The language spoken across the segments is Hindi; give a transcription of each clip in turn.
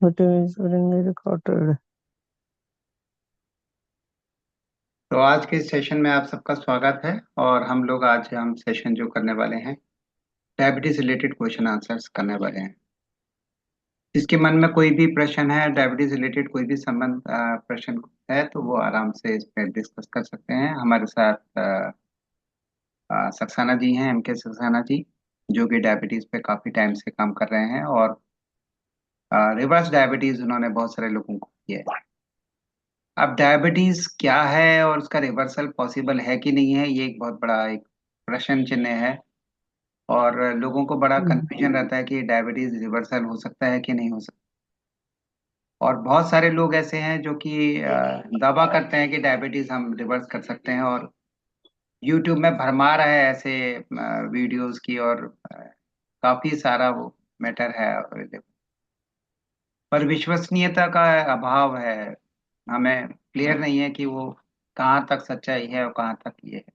रिकॉर्डेड। तो आज के सेशन में आप सबका स्वागत है। और हम सेशन जो करने वाले हैं, डायबिटीज रिलेटेड क्वेश्चन आंसर्स करने वाले हैं। जिसके मन में कोई भी प्रश्न है, डायबिटीज रिलेटेड कोई भी प्रश्न है, तो वो आराम से इस पर डिस्कस कर सकते हैं। हमारे साथ सक्सेना जी हैं, MK सक्सेना जी, जो कि डायबिटीज पे काफी टाइम से काम कर रहे हैं और रिवर्स डायबिटीज उन्होंने बहुत सारे लोगों को किया है। अब डायबिटीज क्या है और उसका रिवर्सल पॉसिबल है कि नहीं है, ये एक बहुत बड़ा एक प्रश्न चिन्ह है। और लोगों को बड़ा कंफ्यूजन रहता है कि डायबिटीज रिवर्सल हो सकता है कि नहीं हो सकता। और बहुत सारे लोग ऐसे हैं जो कि दावा करते हैं कि डायबिटीज हम रिवर्स कर सकते हैं, और यूट्यूब में भरमार है ऐसे वीडियोस की, और काफी सारा वो मैटर है available। पर विश्वसनीयता का अभाव है। हमें क्लियर नहीं है कि वो कहाँ तक सच्चाई है और कहाँ तक ये है।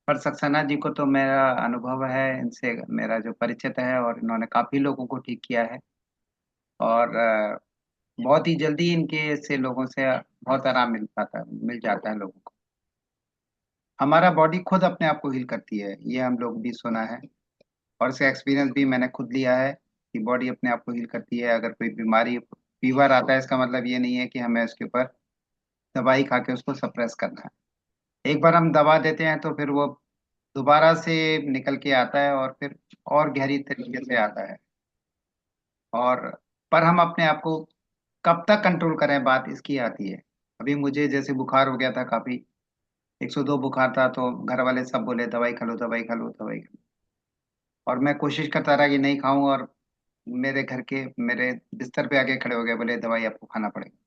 पर सक्सेना जी को तो मेरा अनुभव है, इनसे मेरा जो परिचित है, और इन्होंने काफी लोगों को ठीक किया है। और बहुत ही जल्दी इनके से लोगों से बहुत आराम मिल जाता है लोगों को। हमारा बॉडी खुद अपने आप को हील करती है, ये हम लोग भी सुना है, और इसका एक्सपीरियंस भी मैंने खुद लिया है कि बॉडी अपने आप को हील करती है। अगर कोई बीमारी, फीवर आता है, इसका मतलब ये नहीं है कि हमें उसके ऊपर दवाई खा के उसको सप्रेस करना है। एक बार हम दवा देते हैं तो फिर वो दोबारा से निकल के आता है, और फिर और गहरी तरीके से आता है। और पर हम अपने आप को कब तक कंट्रोल करें, बात इसकी आती है। अभी मुझे जैसे बुखार हो गया था, काफी 102 बुखार था, तो घर वाले सब बोले दवाई खा लो, दवाई खा लो, दवाई खा लो। और मैं कोशिश करता रहा कि नहीं खाऊं, और मेरे घर के मेरे बिस्तर पे आके खड़े हो गए, बोले दवाई आपको खाना पड़ेगा।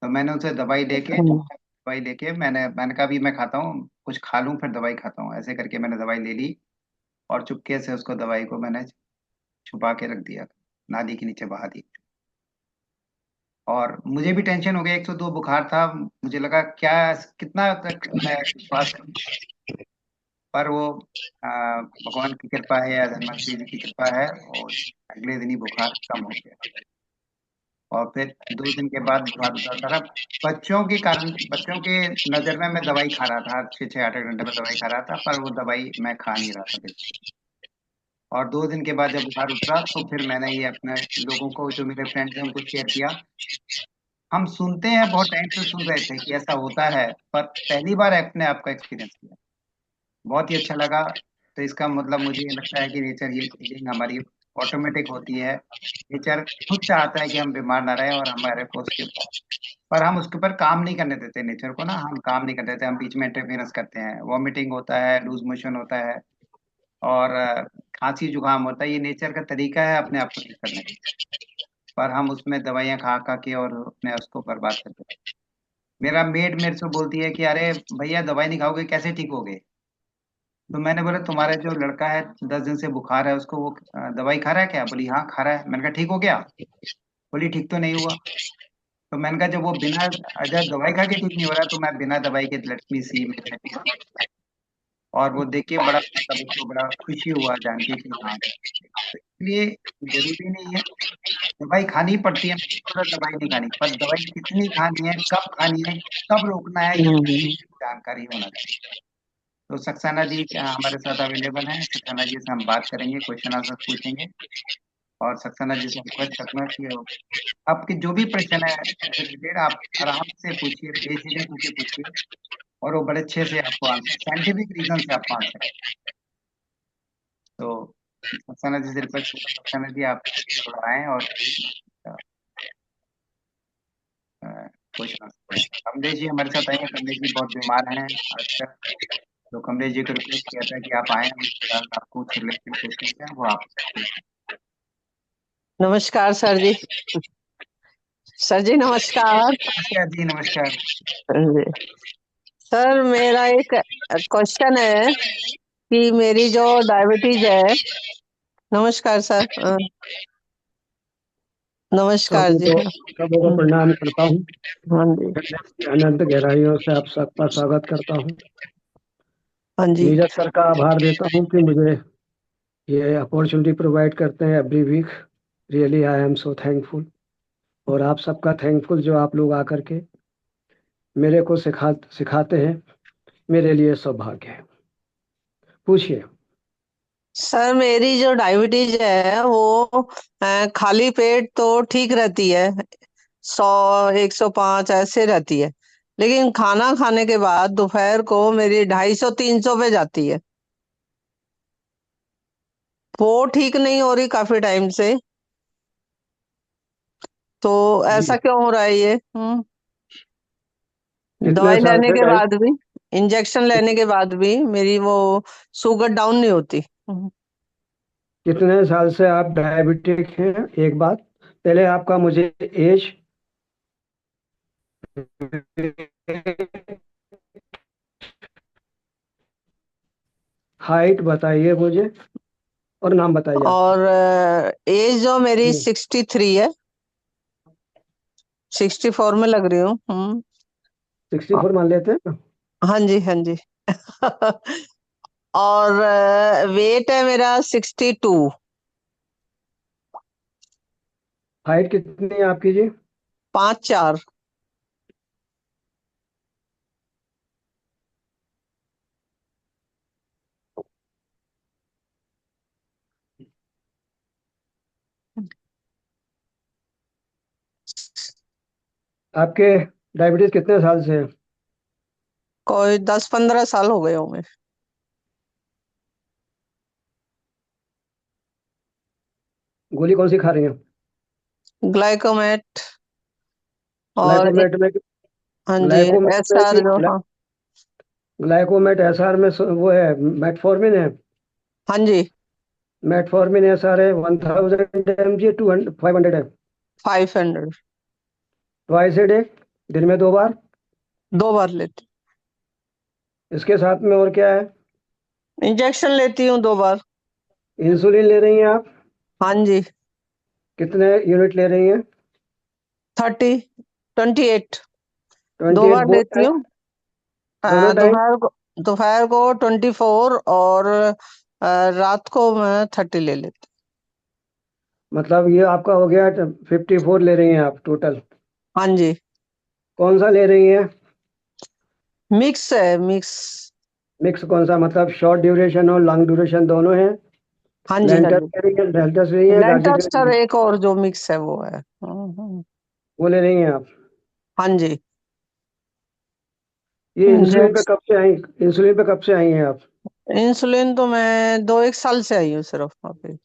तो मैंने उनसे दवाई लेके मैंने कहा भी मैं खाता हूँ, कुछ खा लूं फिर दवाई खाता हूँ। ऐसे करके मैंने दवाई ले ली, और चुपके से उसको दवाई को मैंने छुपा के रख दिया, नाली के नीचे बहा दी। और मुझे भी टेंशन हो गया, 102 बुखार था, मुझे लगा क्या कितना तक मैं विश्वास करूं। पर वो भगवान की कृपा है या धन्वंतरी जी की कृपा है, और अगले दिन ही बुखार कम हो गया। और फिर 2 दिन के बाद बुखार उतरता रहा। बच्चों के नजर में मैं दवाई खा रहा था, 6-6 8 8 घंटे में दवाई खा रहा था, पर वो दवाई मैं खा नहीं रहा था बिल्कुल। और 2 दिन के बाद जब बुखार उतरा, तो फिर मैंने ये अपने लोगों को, जो मेरे फ्रेंड्स हैं, उनको शेयर किया। हम सुनते हैं, बहुत टाइम से सुन रहे थे कि ऐसा होता है, पर पहली बार अपने आप का एक्सपीरियंस किया, बहुत ही अच्छा लगा। तो इसका मतलब मुझे ये लगता है कि नेचर हीलिंग हमारी ऑटोमेटिक होती है। नेचर खुद चाहता है कि हम बीमार ना रहें, और हमारे को उसके पर हम उसके ऊपर काम नहीं करने देते। नेचर को ना हम काम नहीं करने देते, हम बीच में इंटरफेरेंस करते हैं, वॉमिटिंग होता है, लूज मोशन होता है, और खांसी जुकाम होता है। ये नेचर का तरीका है अपने आप को ठीक करने का, पर हम उसमें दवाइयां खा खा के और अपने उसको बर्बाद करते हैं। मेरा मेड मेरे से बोलती है कि अरे भैया, दवाई नहीं खाओगे कैसे ठीक होगे। तो मैंने बोला तुम्हारे जो लड़का है, 10 दिन से बुखार है, उसको वो दवाई खा रहा है क्या? बोली हाँ खा रहा है। मैंने कहा ठीक हो गया? बोली ठीक तो नहीं हुआ। तो मैंने कहा जब वो बिना अगर दवाई खा के ठीक नहीं हो रहा, तो मैं बिना दवाई के लेट मी सी मैंने टेस्ट किया। और वो देख के बड़ा मतलब उसको बड़ा खुशी हुआ जान के कि हाँ। तो इसलिए जरूरी नहीं है, दवाई खानी पड़ती है, पूरा दवाई नहीं खानी, पर दवाई कितनी खानी है, कब खानी है, कब रोकना है, ये जानकारी होना चाहिए। तो सक्सेना जी हमारे साथ अवेलेबल हैं, सक्सेना जी से हम बात करेंगे, क्वेश्चन आंसर पूछेंगे। और सक्सेना जी से रिक्वेस्ट करूंगा कि आपके जो भी प्रश्न है रिलेटेड, आप आराम से पूछिए, बेझिझक होकर पूछिए, और वो बड़े अच्छे से आपको आंसर, साइंटिफिक रीजन से आपको आंसर। तो सक्सेना जी से रिक्वेस्ट, सक्सेना जी आप थोड़ा आए और क्वेश्चन आंसर करें। कमलेश जी हमारे साथ आएंगे, कमलेश जी बहुत बीमार हैं आजकल। तो कमलेश जी को रिक्वेस्ट किया था कि आप आए, आपको कुछ रिलेटेड क्वेश्चन है वो आप पूछें। नमस्कार सर जी। सर जी नमस्कार। नमस्कार जी, नमस्कार। जी। सर मेरा एक क्वेश्चन है कि मेरी जो डायबिटीज है। नमस्कार सर। नमस्कार जी। सबों को प्रणाम करता हूँ। हाँ जी। अनंत गहराइयों से आप सबका स्वागत करता हूँ। हाँ जी। नीरज सर का आभार देता हूँ कि मुझे ये अपॉर्चुनिटी प्रोवाइड करते हैं every week. Really I am so thankful. और आप सबका थैंकफुल जो आप लोग आकर के मेरे को सिखाते हैं, मेरे लिए सौभाग्य है। पूछिए। सर मेरी जो डायबिटीज है वो खाली पेट तो ठीक रहती है, 100 105 ऐसे रहती है। लेकिन खाना खाने के बाद दोपहर को मेरी 250 300 पे जाती है। वो ठीक नहीं हो रही काफी टाइम से। तो ऐसा जी। क्यों हो रहा है ये? कितने दवाई साल लेने से के बाद भी, इंजेक्शन लेने के बाद भी मेरी वो शुगर डाउन नहीं होती। कितने साल से आप डायबिटिक हैं? एक बात, पहले आपका मुझे एज, हाइट बताइए मुझे, और नाम बताइए आपका। और एज जो मेरी जी। 63 है, 64 में लग रही हूँ। 64 मान लेते हैं ना। हाँ जी, हाँ जी। और वेट है मेरा 62। हाइट कितनी है आपकी जी? 5'4"। आपके डायबिटीज कितने साल से है? कोई 10 15 साल हो गए होंगे। गोली कौन सी खा रही हैं? ग्लाइकोमेट। और ग्लाइकोमेट में, हाँ जी, ग्लाइकोमेट एस में आर कि जो, हाँ। ग्लाइकोमेट एसआर में वो है, मेटफॉर्मिन है। हाँ जी। मेटफॉर्मिन एसआर है 1000 mg, 200 500 है। 500। ट्वाइस ए डे, दिन में 2 बार। 2 बार लेती। इसके साथ में और क्या है? इंजेक्शन लेती हूँ 2 बार। इंसुलिन ले रही हैं आप? हाँ जी। कितने यूनिट ले रही हैं? 30, 28। 28 2 बार बोथ लेती टाइम? हूँ। दोनों टाइम? दोपहर को 24 और रात को मैं 30 ले लेती मतलब ये आपका हो गया 54 ले रही हैं आप टोटल। हूँ। हाँ जी। कौन सा ले रही हैं? मिक्स है, मिक्स। मिक्स कौन सा, मतलब शॉर्ट ड्यूरेशन और लॉन्ग ड्यूरेशन दोनों हैं? हाँ जी, हाँ लेंटस जी। ले रही हैं, डेल्टस ले रही हैं, गार्जिक ले लेंटास्टर रही हैं? एक और जो मिक्स है वो है। वो ले रही हैं आप? हाँ जी। ये इंसुलिन पे इंजेक्शन। कब से आई? इंसुलिन पे कब से आई हैं आप? इंसुलिन तो मैं 2 1 साल से आई हूँ सिर्फ अभी।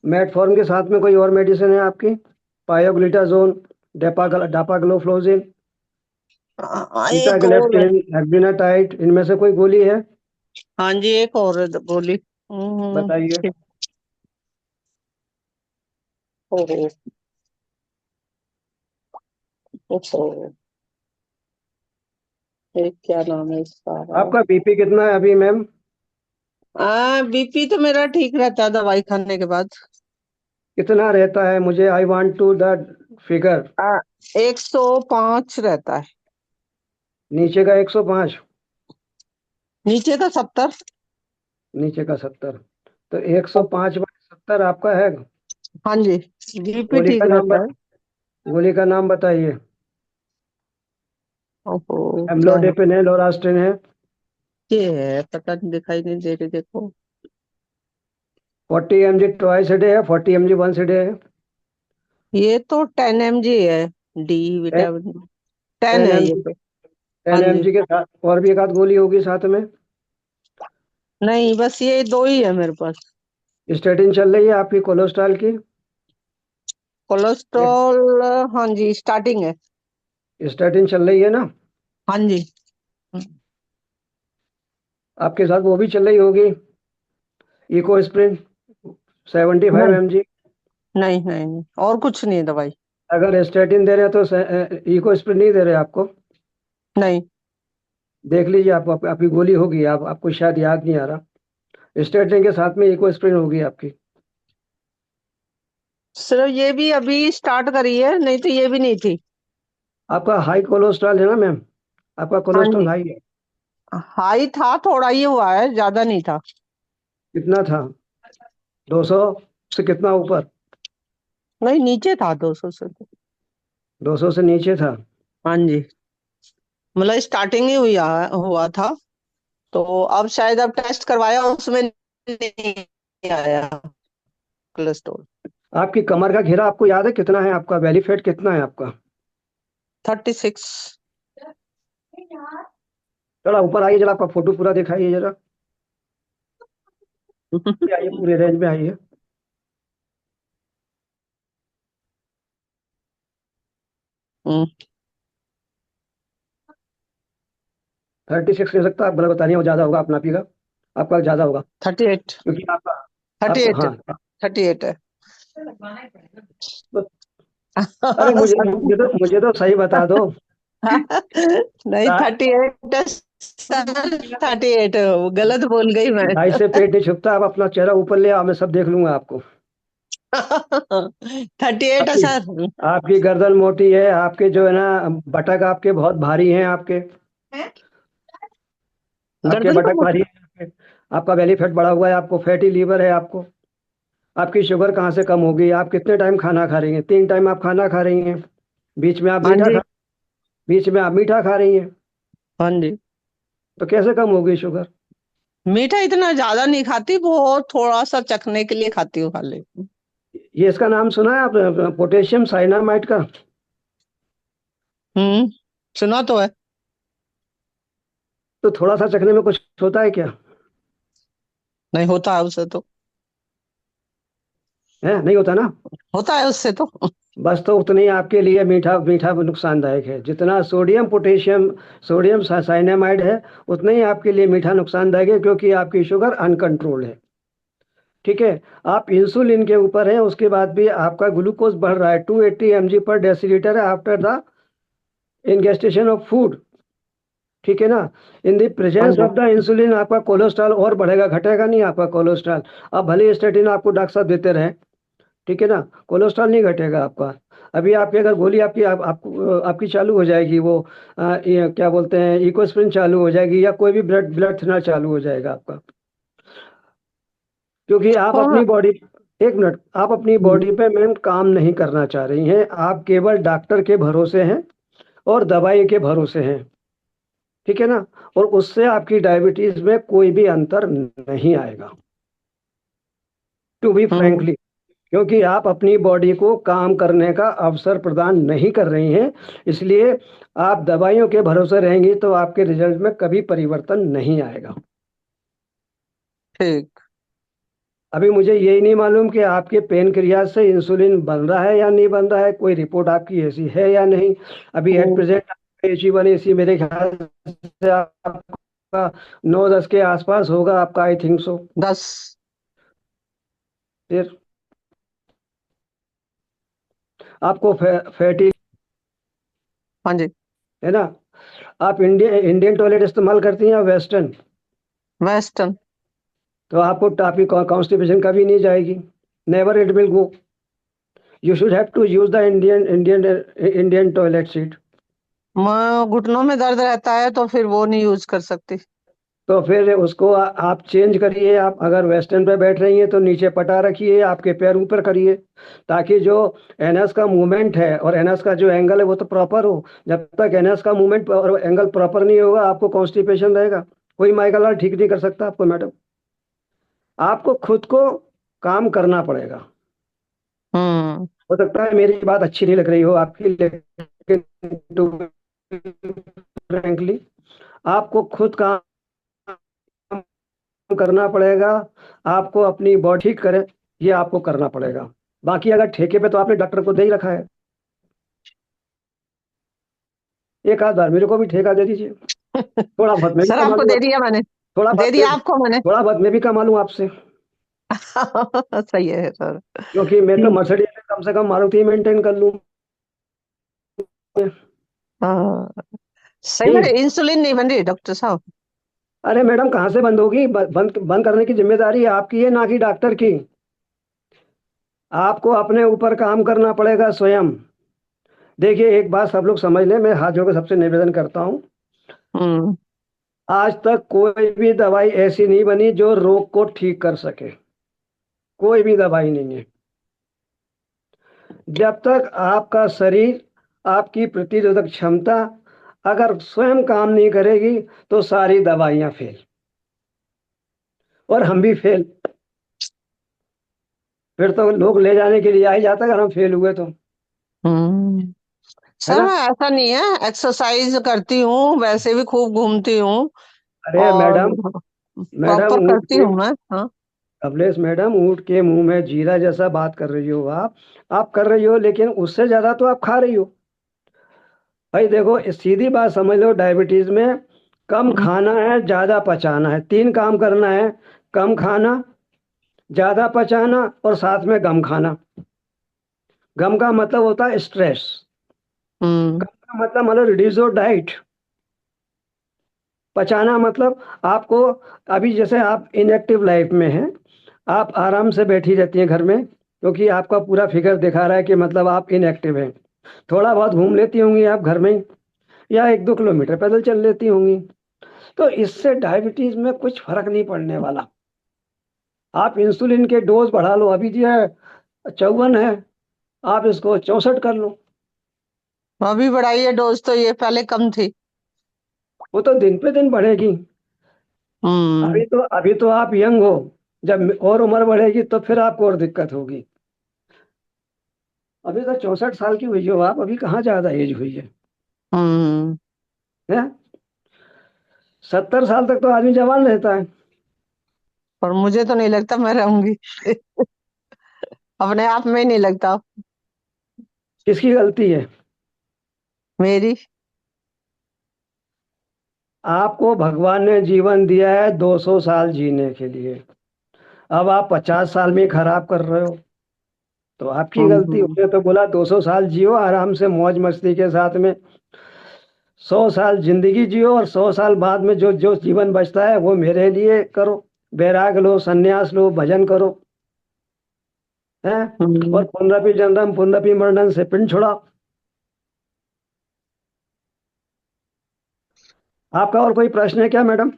मेटफॉर्म के साथ में कोई और मेडिसिन है आपकी? पायोग्लिटाजोन, डापाग्लोफ्लोजिन, एक और है। सीटाग्लेप्टिन, एक्जिनाटाइड, इनमें से कोई गोली है? हाँ जी, एक और है गोली। बताइए। ठीक। ओहो। ओहो। एक क्या नाम है इसका? आपका बीपी कितना है अभी मैम? बीपी तो मेरा ठीक रहता है दवाई खाने के बाद। कितना रहता है? मुझे I want to the figure. 105 रहता है। नीचे का 105? नीचे का 70। नीचे का 70? तो 105/70 आपका है। हाँ जी। बीपी गोली ठीक का नाम रहता है। गोली का नाम बताइए। ओहो। क्या है? एम्लोडेपिन है, लोरास्टिन है? ये है, पता नहीं, दिखाई नहीं दे रही, देखो। 40 mg ट्वाइस ए डे है, 40 mg वंस ए डे है? ये तो 10 mg है। डी विटामिन 10 टेन है एम ये जी तो। हाँ 10 जी। mg के साथ और भी एक आध गोली होगी साथ में? नहीं, बस ये दो ही है मेरे पास। स्टेटिन चल रही है आपकी कोलेस्ट्रॉल की? कोलेस्ट्रॉल, हाँ जी, स्टार्टिंग है। स्टेटिन चल रही है ना? हाँ जी। आपके साथ वो भी चल रही होगी, इकोस्प्रिन, 75 नहीं, mg? नहीं, नहीं, नहीं, और कुछ नहीं है दवाई। अगर स्टेटिन दे रहे हैं तो इकोस्प्रिन नहीं दे रहे आपको? नहीं। देख लीजिए, आपकी गोली होगी, आपको शायद याद नहीं आ रहा। स्टेटिन के साथ में इकोस्प्रिन होगी आपकी। सिर्फ ये भी अभी स्टार्ट करी है, नहीं तो ये भी नहीं थी। आपका हाई कोलेस्ट्रॉल है ना मैम? आपका हाँ कोलेस्ट्रॉल जी। हाई है? हाई था, थोड़ा ही हुआ है, ज्यादा नहीं था। कितना था? 200 से कितना ऊपर? नहीं, नीचे था 200 से तो। 200 से नीचे था? हाँ जी, मतलब स्टार्टिंग ही हुआ था। तो अब शायद अब टेस्ट करवाया, उसमें नहीं आया कोलेस्ट्रॉल। आपकी कमर का घेरा आपको याद है कितना है? आपका बेली फैट कितना है आपका? 36। थोड़ा ऊपर आइए जरा, आपका फोटो पूरा दिखाइए जरा। ये आइए, पूरे रेंज में आइए। हम्म। 36 नहीं हो सकता, आप गलत बता रही हैं, वो ज्यादा होगा, आप नापिएगा। आपका ज्यादा होगा 38। क्योंकि आपका, थर्टी आपका एट हाँ। 38 है। तो, अरे मुझे तो सही बता दो। नहीं, 38 है सर, 38 है, वो गलत बोल गई मैं। ढाई से पेट नहीं छुपता, आप अपना चेहरा ऊपर ले आओ, मैं सब देख लूंगा आपको। 38 है आपकी सर। आपकी गर्दन मोटी है, आपके जो है ना बटक आपके बहुत भारी हैं, आपके आपके गर्दन तो बटक भारी मोटी। है आपके। आपका बेली फैट बढ़ा हुआ है, आपको फैटी लीवर है आपको। आपकी शुगर कहाँ से कम होगी? आप कितने टाइम खाना खा रही हैं? 3 टाइम आप खाना खा रही हैं। बीच में आप हाँ मीठा जी। खा बीच में आप मीठा खा रही हैं। हाँ जी। तो कैसे कम होगी शुगर? मीठा इतना ज्यादा नहीं खाती, बहुत थोड़ा सा चखने के लिए खाती हूँ खाली। ये इसका नाम सुना है आप, पोटेशियम साइनामाइड का? हम्म। सुना तो है। तो थोड़ा सा चखने में कुछ होता है क्या? नहीं होता है उससे तो। है नहीं होता ना? होता है उससे तो। बस तो उतनी आपके लिए मीठा मीठा नुकसानदायक है, जितना सोडियम साइनामाइड है, उतना ही आपके लिए मीठा नुकसानदायक है, क्योंकि आपकी शुगर अनकंट्रोल्ड है। ठीक है। आप इंसुलिन के ऊपर है, उसके बाद भी आपका ग्लूकोज बढ़ रहा है, 280 mg पर डेसीलीटर है after the ingestion of food. ठीक है ना? इन द हाँ प्रेजेंस जी। ऑफ द इंसुलिन आपका कोलेस्ट्रॉल और बढ़ेगा, घटेगा नहीं आपका कोलेस्ट्रॉल। अब भले ही स्टेटिन आपको डॉक्टर साहब देते रहे, ठीक है ना, कोलेस्ट्रॉल नहीं घटेगा आपका। अभी आपकी अगर गोली आपकी चालू हो जाएगी, वो ये क्या बोलते हैं, इकोस्प्रिन चालू हो जाएगी, या कोई भी ब्लड ब्लड थिनर चालू हो जाएगा आपका। क्योंकि आप हाँ। अपनी बॉडी, एक मिनट, आप अपनी हम्म। बॉडी पे मैम काम नहीं करना चाह रही हैं, आप केवल डॉक्टर के भरोसे हैं और दवाई के भरोसे हैं। ठीक है ना? और उससे आपकी डायबिटीज में कोई भी अंतर नहीं आएगा, टू बी हम्म। फ्रैंकली। क्योंकि आप अपनी बॉडी को काम करने का अवसर प्रदान नहीं कर रही हैं, इसलिए आप दवाइयों के भरोसे रहेंगी तो आपके रिजल्ट में कभी परिवर्तन नहीं आएगा। ठीक। अभी मुझे यही नहीं मालूम कि आपके पेनक्रियाज से इंसुलिन बन रहा है या नहीं बन रहा है, कोई रिपोर्ट आपकी ऐसी है या नहीं। अभी एट हम्म। प्रेजेंट H1AC मेरे ख्याल से आपका 9-10 के आसपास होगा आपका, आई थिंक सो। 10। फिर आपको फैटी, हाँ जी। है ना? आप इंडियन टॉयलेट इस्तेमाल करती हैं या वेस्टर्न? वेस्टर्न। तो आपको टापी कॉन्स्टिपेशन कभी नहीं जाएगी, never it will go. You should have to use the Indian toilet seat. घुटनों में दर्द रहता है तो फिर वो नहीं यूज कर सकती। तो फिर उसको आप चेंज करिए। आप अगर वेस्टर्न पे बैठ रही हैं तो नीचे पटा रखिए, आपके पैर ऊपर करिए, ताकि जो एनएस का मूवमेंट है और एनएस का जो एंगल है वो तो प्रॉपर हो। जब तक एनएस का मूवमेंट और एंगल प्रॉपर नहीं होगा, आपको कॉन्स्टिपेशन रहेगा। कोई माइकल लाल ठीक नहीं कर सकता आपको मैडम। आपको खुद को काम करना पड़ेगा। हम्म। हो सकता है मेरी बात अच्छी नहीं लग रही हो आपकी, लेकिन टू फ्रेंकली आपको खुद काम करना पड़ेगा। आपको अपनी बॉडी ठीक करें, ये आपको करना पड़ेगा। बाकी अगर ठेके पे तो आपने डॉक्टर को दे ही रखा है, एक आध बार मेरे को भी ठेका दे दीजिए। थोड़ा बहुत मैं भी सर कमा आपको लूंगा, दे दिया मैंने। थोड़ा दे बहुत दिया आपको मैंने। थोड़ा बहुत मैं भी कमा लूँ आपसे। सही है सर। क्योंकि मैं तो मर्सिडीज में कम से कम मारुति मेंटेन कर लूँ। हाँ, सही नहीं, में इंसुलिन नहीं बन रही डॉक्टर साहब। अरे मैडम कहाँ से बंद होगी? बंद बंद करने की जिम्मेदारी आपकी है, ना कि डॉक्टर की। आपको अपने ऊपर काम करना पड़ेगा स्वयं। देखिए, एक बात सब लोग समझ लें, मैं हाथ जोड़ के सबसे निवेदन करता हूँ। हम्म। आज तक कोई भी दवाई ऐसी नहीं बनी जो रोग को ठीक कर सके। कोई भी दवाई नहीं है। जब तक आपका शरीर, आपकी प्रतिरोधक क्षमता अगर स्वयं काम नहीं करेगी तो सारी दवाइयां फेल, और हम भी फेल। फिर तो लोग ले जाने के लिए आ ही जाता अगर हम फेल हुए तो, हम्म। है सर ना। मैं ऐसा नहीं है, एक्सरसाइज करती हूँ, वैसे भी खूब घूमती हूँ अरे मैडम, और मैडम प्रॉपर ऊँट करती के, हूँ मैं। हाँ। कमलेश मैडम, ऊँट के मुंह में जीरा जैसा बात कर रही हो आप कर रही हो, लेकिन उससे ज्यादा तो आप खा रही हो। भाई देखो, सीधी बात समझ लो, डायबिटीज में कम हम्म। खाना है, ज्यादा पचाना है, तीन काम करना है। कम खाना, ज्यादा पचाना, और साथ में गम खाना। गम का मतलब होता है स्ट्रेस। हम्म। कम का मतलब रिड्यूस योर डाइट। पचाना मतलब आपको, अभी जैसे आप इनएक्टिव लाइफ में हैं, आप आराम से बैठी रहती हैं घर में, क्योंकि आपका पूरा फिगर दिखा रहा है कि मतलब आप इनएक्टिव हैं। थोड़ा बहुत घूम लेती होंगी आप घर में ही, या 1-2 किलोमीटर पैदल चल लेती होंगी। तो इससे डायबिटीज में कुछ फर्क नहीं पड़ने वाला। आप इंसुलिन के डोज बढ़ा लो, अभी जो है 54 है, आप इसको 64 कर लो। अभी बढ़ाई है डोज, तो ये पहले कम थी। वो तो दिन पे दिन बढ़ेगी। हम्म। अभी तो आप यंग हो, जब और उम्र बढ़ेगी तो फिर आपको और दिक्कत होगी। अभी तो 64 साल की हुई हो आप, अभी कहाँ ज्यादा एज हुई हम्म। है। 70 साल तक तो आदमी जवान रहता है। और मुझे तो नहीं लगता मैं रहूंगी। अपने आप में ही नहीं लगता। किसकी गलती है? मेरी। आपको भगवान ने जीवन दिया है 200 साल जीने के लिए। अब आप 50 साल में ही खराब कर रहे हो, तो आपकी गलती। हम्म। उसने तो बोला 200 साल जियो आराम से, मौज मस्ती के साथ में। 100 साल जिंदगी जियो, और 100 साल बाद में जो जो जीवन बचता है वो मेरे लिए करो। बैराग लो, संन्यास लो, भजन करो, है। और हम्म। पुनरपि जन्मम पुनरपि मरणम से पिंड छुड़ाओ। आपका और कोई प्रश्न है क्या मैडम?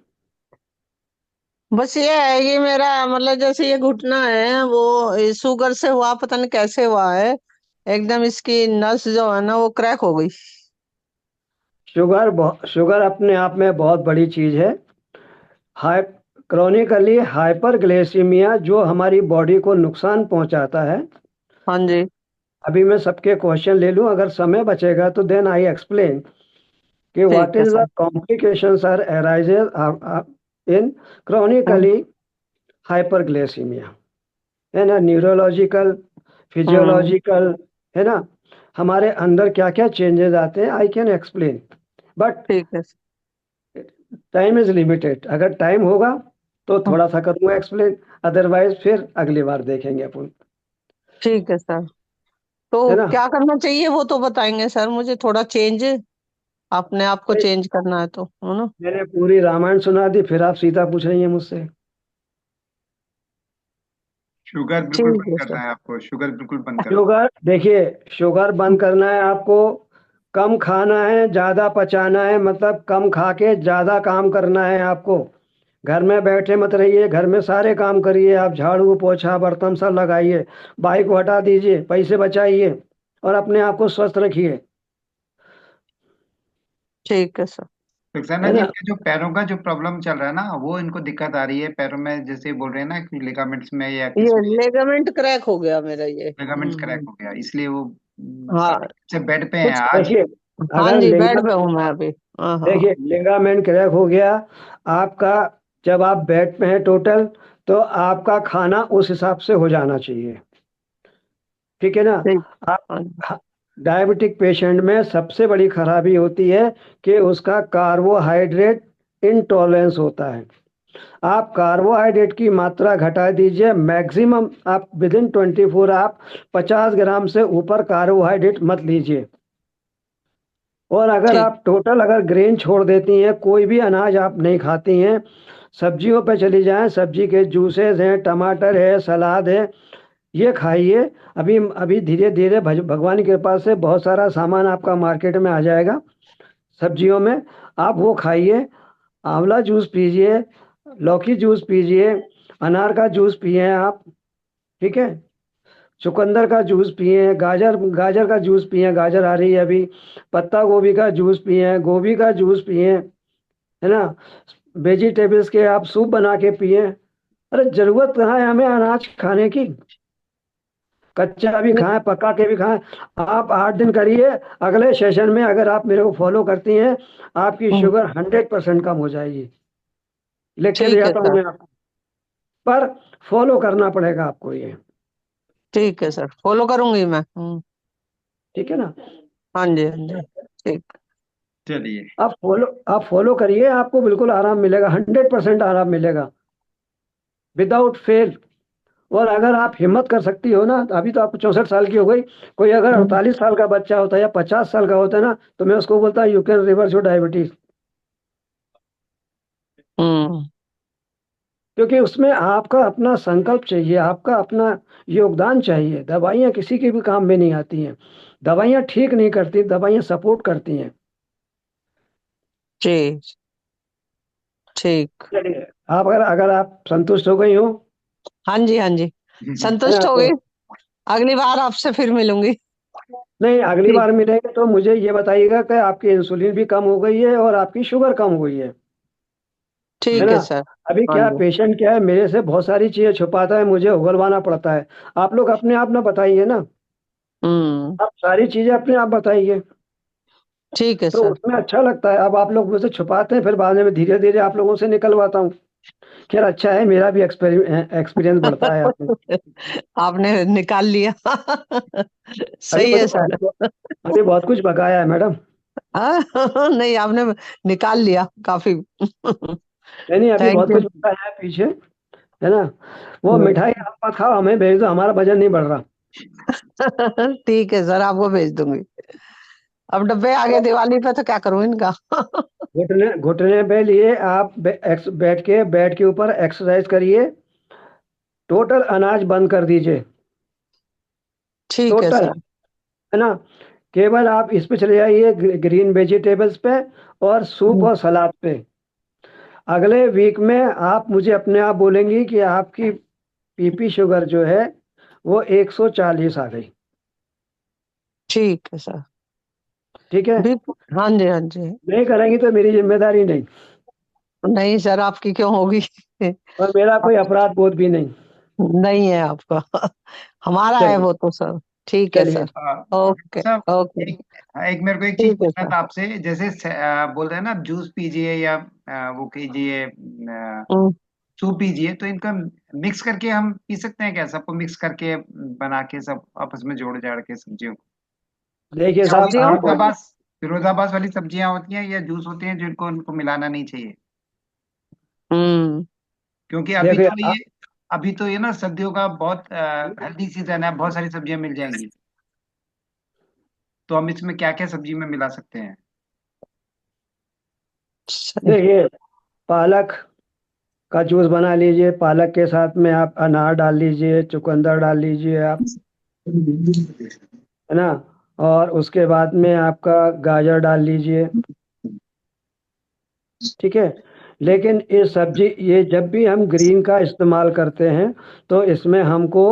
बस ये है कि मेरा मतलब जैसे ये घुटना है वो शुगर से हुआ, पता नहीं कैसे हुआ है। एकदम इसकी नस जो है ना वो क्रैक हो गई। शुगर अपने आप में बहुत बड़ी चीज है। हाई क्रॉनिकली हाइपरग्लाइसीमिया जो हमारी बॉडी को नुकसान पहुंचाता है। हाँ जी। अभी मैं सबके क्वेश्चन ले लूं, अगर समय बचेगा तो देन आई एक्सप्लेन कि व्हाट ठीक है is the sir. Complications are arises in hmm. Chronically hyperglycaemia, है ना। न्यूरोलॉजिकल, हम्म। फिजियोलॉजिकल, है ना। हमारे अंदर क्या क्या चेंजेस आते हैं, आई कैन एक्सप्लेन, बट ठीक है सर। Time is limited. अगर टाइम होगा तो हाँ, थोड़ा सा करूंगा एक्सप्लेन, अदरवाइज फिर अगली बार देखेंगे अपन, ठीक है सर। है तो ना। क्या करना चाहिए वो तो बताएंगे सर, मुझे थोड़ा चेंज, अपने आप को भाई, चेंज करना है तो, है ना। मैंने पूरी रामायण सुना दी, फिर आप सीता पूछ रही हैं मुझसे। शुगर बिल्कुल ठीक बंद है सर। करना है आपको, शुगर बिल्कुल बंद करो। शुगर, देखिए, शुगर बंद करना है आपको। कम खाना है, ज्यादा पचाना है, मतलब कम खा के ज्यादा काम करना है आपको। घर में बैठे मत रहिए, घर में सारे काम करिए आप, झाड़ू पोछा बर्तन सब लगाइए। बाइक को हटा दीजिए, पैसे बचाइए, और अपने आप को स्वस्थ रखिए, ठीक है सर। सक्सेना है जी, ना। इनके जो पैरों का जो प्रॉब्लम चल रहा है ना, वो इनको दिक्कत आ रही है पैरों में, जैसे बोल रहे हैं ना कि लिगामेंट्स में या किस ये में लेगामेंट क्रैक हो गया मेरा ये। लिगामेंट्स क्रैक हो गया, इसलिए वो हाँ। काफी से बेड पे हैं कुछ। आज। देखिए, हाँ अगर जी, बेड लिंगा पे हूँ मैं अभी। हाँ हाँ। देखिए, लिगामेंट क्रैक हो गया आपका, जब आप बेड पे हैं टोटल, तो आपका खाना उस हिसाब से हो जाना चाहिए, ठीक है ना। ठीक। आप, हाँ जी। डायबिटिक पेशेंट में सबसे बड़ी खराबी होती है कि उसका कार्बोहाइड्रेट इंटॉलरेंस होता है। आप कार्बोहाइड्रेट की मात्रा घटा दीजिए, मैक्सिमम आप विद इन 24 आप 50 ग्राम से ऊपर कार्बोहाइड्रेट मत लीजिए। और अगर ठीक। आप टोटल अगर ग्रेन छोड़ देती हैं, कोई भी अनाज आप नहीं खाती हैं, सब्जियों पे चली जाएं, सब्जी के जूसेस हैं, टमाटर है, सलाद है, ये खाइए। अभी अभी धीरे धीरे भगवान की कृपा से बहुत सारा सामान आपका मार्केट में आ जाएगा सब्जियों में, आप वो खाइए। आंवला जूस पीजिए, लौकी जूस पीजिए, अनार का जूस पिए आप, ठीक है। चुकंदर का जूस पिए, गाजर गाजर का जूस पिए, गाजर आ रही है अभी, पत्ता गोभी का जूस पिए, गोभी का जूस पिए, है ना। वेजिटेबल्स के आप सूप बना के पिए। अरे जरूरत कहाँ है हमें अनाज खाने की, कच्चा भी खाएं पका के भी खाएं। आप 8 दिन करिए, अगले सेशन में अगर आप मेरे को फॉलो करती हैं, आपकी हम्म, शुगर 100% कम हो जाएगी। लिख के ले ठीक है जाता हूँ सर। मैं आपको, पर फॉलो करना पड़ेगा आपको ये। ठीक है सर, फॉलो करूंगी मैं। ठीक है ना। हाँ जी, हाँ जी। ठीक। चलिए। आप फॉलो करिए, आपको बिल्कुल आराम मिलेगा, 100% आराम मिलेगा, विदाउट फेल। और अगर आप हिम्मत कर सकती हो ना, तो अभी तो आपको 64 साल की हो गई, कोई अगर हम्म। 48 साल का बच्चा होता है या 50 साल का होता है ना, तो मैं उसको बोलता you can reverse your diabetes. Hmm, क्योंकि उसमें आपका अपना संकल्प चाहिए, आपका अपना योगदान चाहिए। दवाइयाँ किसी के भी काम में नहीं आती हैं, दवाइयाँ ठीक नहीं करती, दवाइयाँ सपोर्ट करती हैं। जी। ठीक। चलिए, आप अगर अगर आप संतुष्ट हो गई हो, हाँ जी, हाँ जी, है ना, संतुष्ट हो तो गई। अगली बार आपसे फिर मिलूंगी। नहीं, अगली ठीक। बार मिलेंगे तो मुझे ये बताइएगा कि आपकी इंसुलिन भी कम हो गई है और आपकी शुगर कम हो गई है ठीक ना। है सर। अभी हाँ क्या जी। पेशेंट क्या है, मेरे से बहुत सारी चीजें छुपाता है, मुझे उगलवाना पड़ता है। आप लोग अपने आप ना बताइए ना, हम्म। आप सारी चीजें अपने आप बताइए, ठीक है तो सर। उसमें अच्छा लगता है। अब आप लोग मुझसे छुपाते हैं, फिर बाद में धीरे धीरे आप लोगों से निकलवाता हूँ। खैर अच्छा है, मेरा भी एक्सपीरियंस बढ़ता है आप लोग। आपने निकाल लिया। अभी सही मुझे है सर। अभी बहुत कुछ बकाया है मैडम। हाँ, नहीं, आपने निकाल लिया काफी। नहीं नहीं, अभी थैंक बहुत यू। कुछ बकाया है पीछे, है ना। वो मिठाई आप मत खाओ, हमें भेज दो, हमारा वजन नहीं बढ़ रहा। ठीक है सर, आपको भेज दूंगी। अब डब्बे आ गए दिवाली पे, तो क्या करूं इनका। घुटने घुटने पे लिए आप बेड के ऊपर एक्सरसाइज करिए, टोटल अनाज बंद कर दीजिए, ठीक है टोटल, सर। है ना। केवल आप इस पे चले जाइए, ग्रीन वेजिटेबल्स पे और सूप और सलाद पे। अगले वीक में आप मुझे अपने आप बोलेंगी कि आपकी पीपी शुगर जो है वो 140 आ गई। ठीक है सर। ठीक है, भी। हाँ जी, हाँ जी। नहीं करेंगी तो मेरी जिम्मेदारी नहीं, नहीं सर, आपकी क्यों होगी। और मेरा कोई अपराध बोध भी नहीं। नहीं है आपका। हमारा है चलिए, वो तो सर। ठीक है चलिए। सर। ओके। सब ओके। एक मेरे को एक चीज ठीक है पूछना सर। था आपसे। जैसे बोल रहे हैं ना, जूस पीजिए या वो कीजिए, हम्म, सूप पीजिए, तो इनका मिक्स करके हम पी सकते हैं क्या? सबको मिक्स करके बना के सब आपस में जोड़ जाड़ के सब्जियों को, देखिए या वही साहब सब्जियों को। फिरोजाबाद फिरोजाबाद वाली सब्जियां होती हैं या जूस होते हैं जिनको उनको मिलाना नहीं चाहिए? हम्म। क्योंकि देखिए अभी तो ये ना सर्दियों का बहुत हेल्दी सीजन है, बहुत सारी सब्जियां मिल जाएंगी। तो हम इसमें क्या क्या सब्जी में मिला सकते हैं? सही। देखिए, पालक का जूस बना लीजिए, पालक के साथ में आप अनार डाल लीजिए, चुकंदर डाल लीजिए आप, है ना। और उसके बाद में आपका गाजर डाल लीजिए। ठीक है, लेकिन ये जब भी हम ग्रीन का इस्तेमाल करते हैं, तो इसमें हमको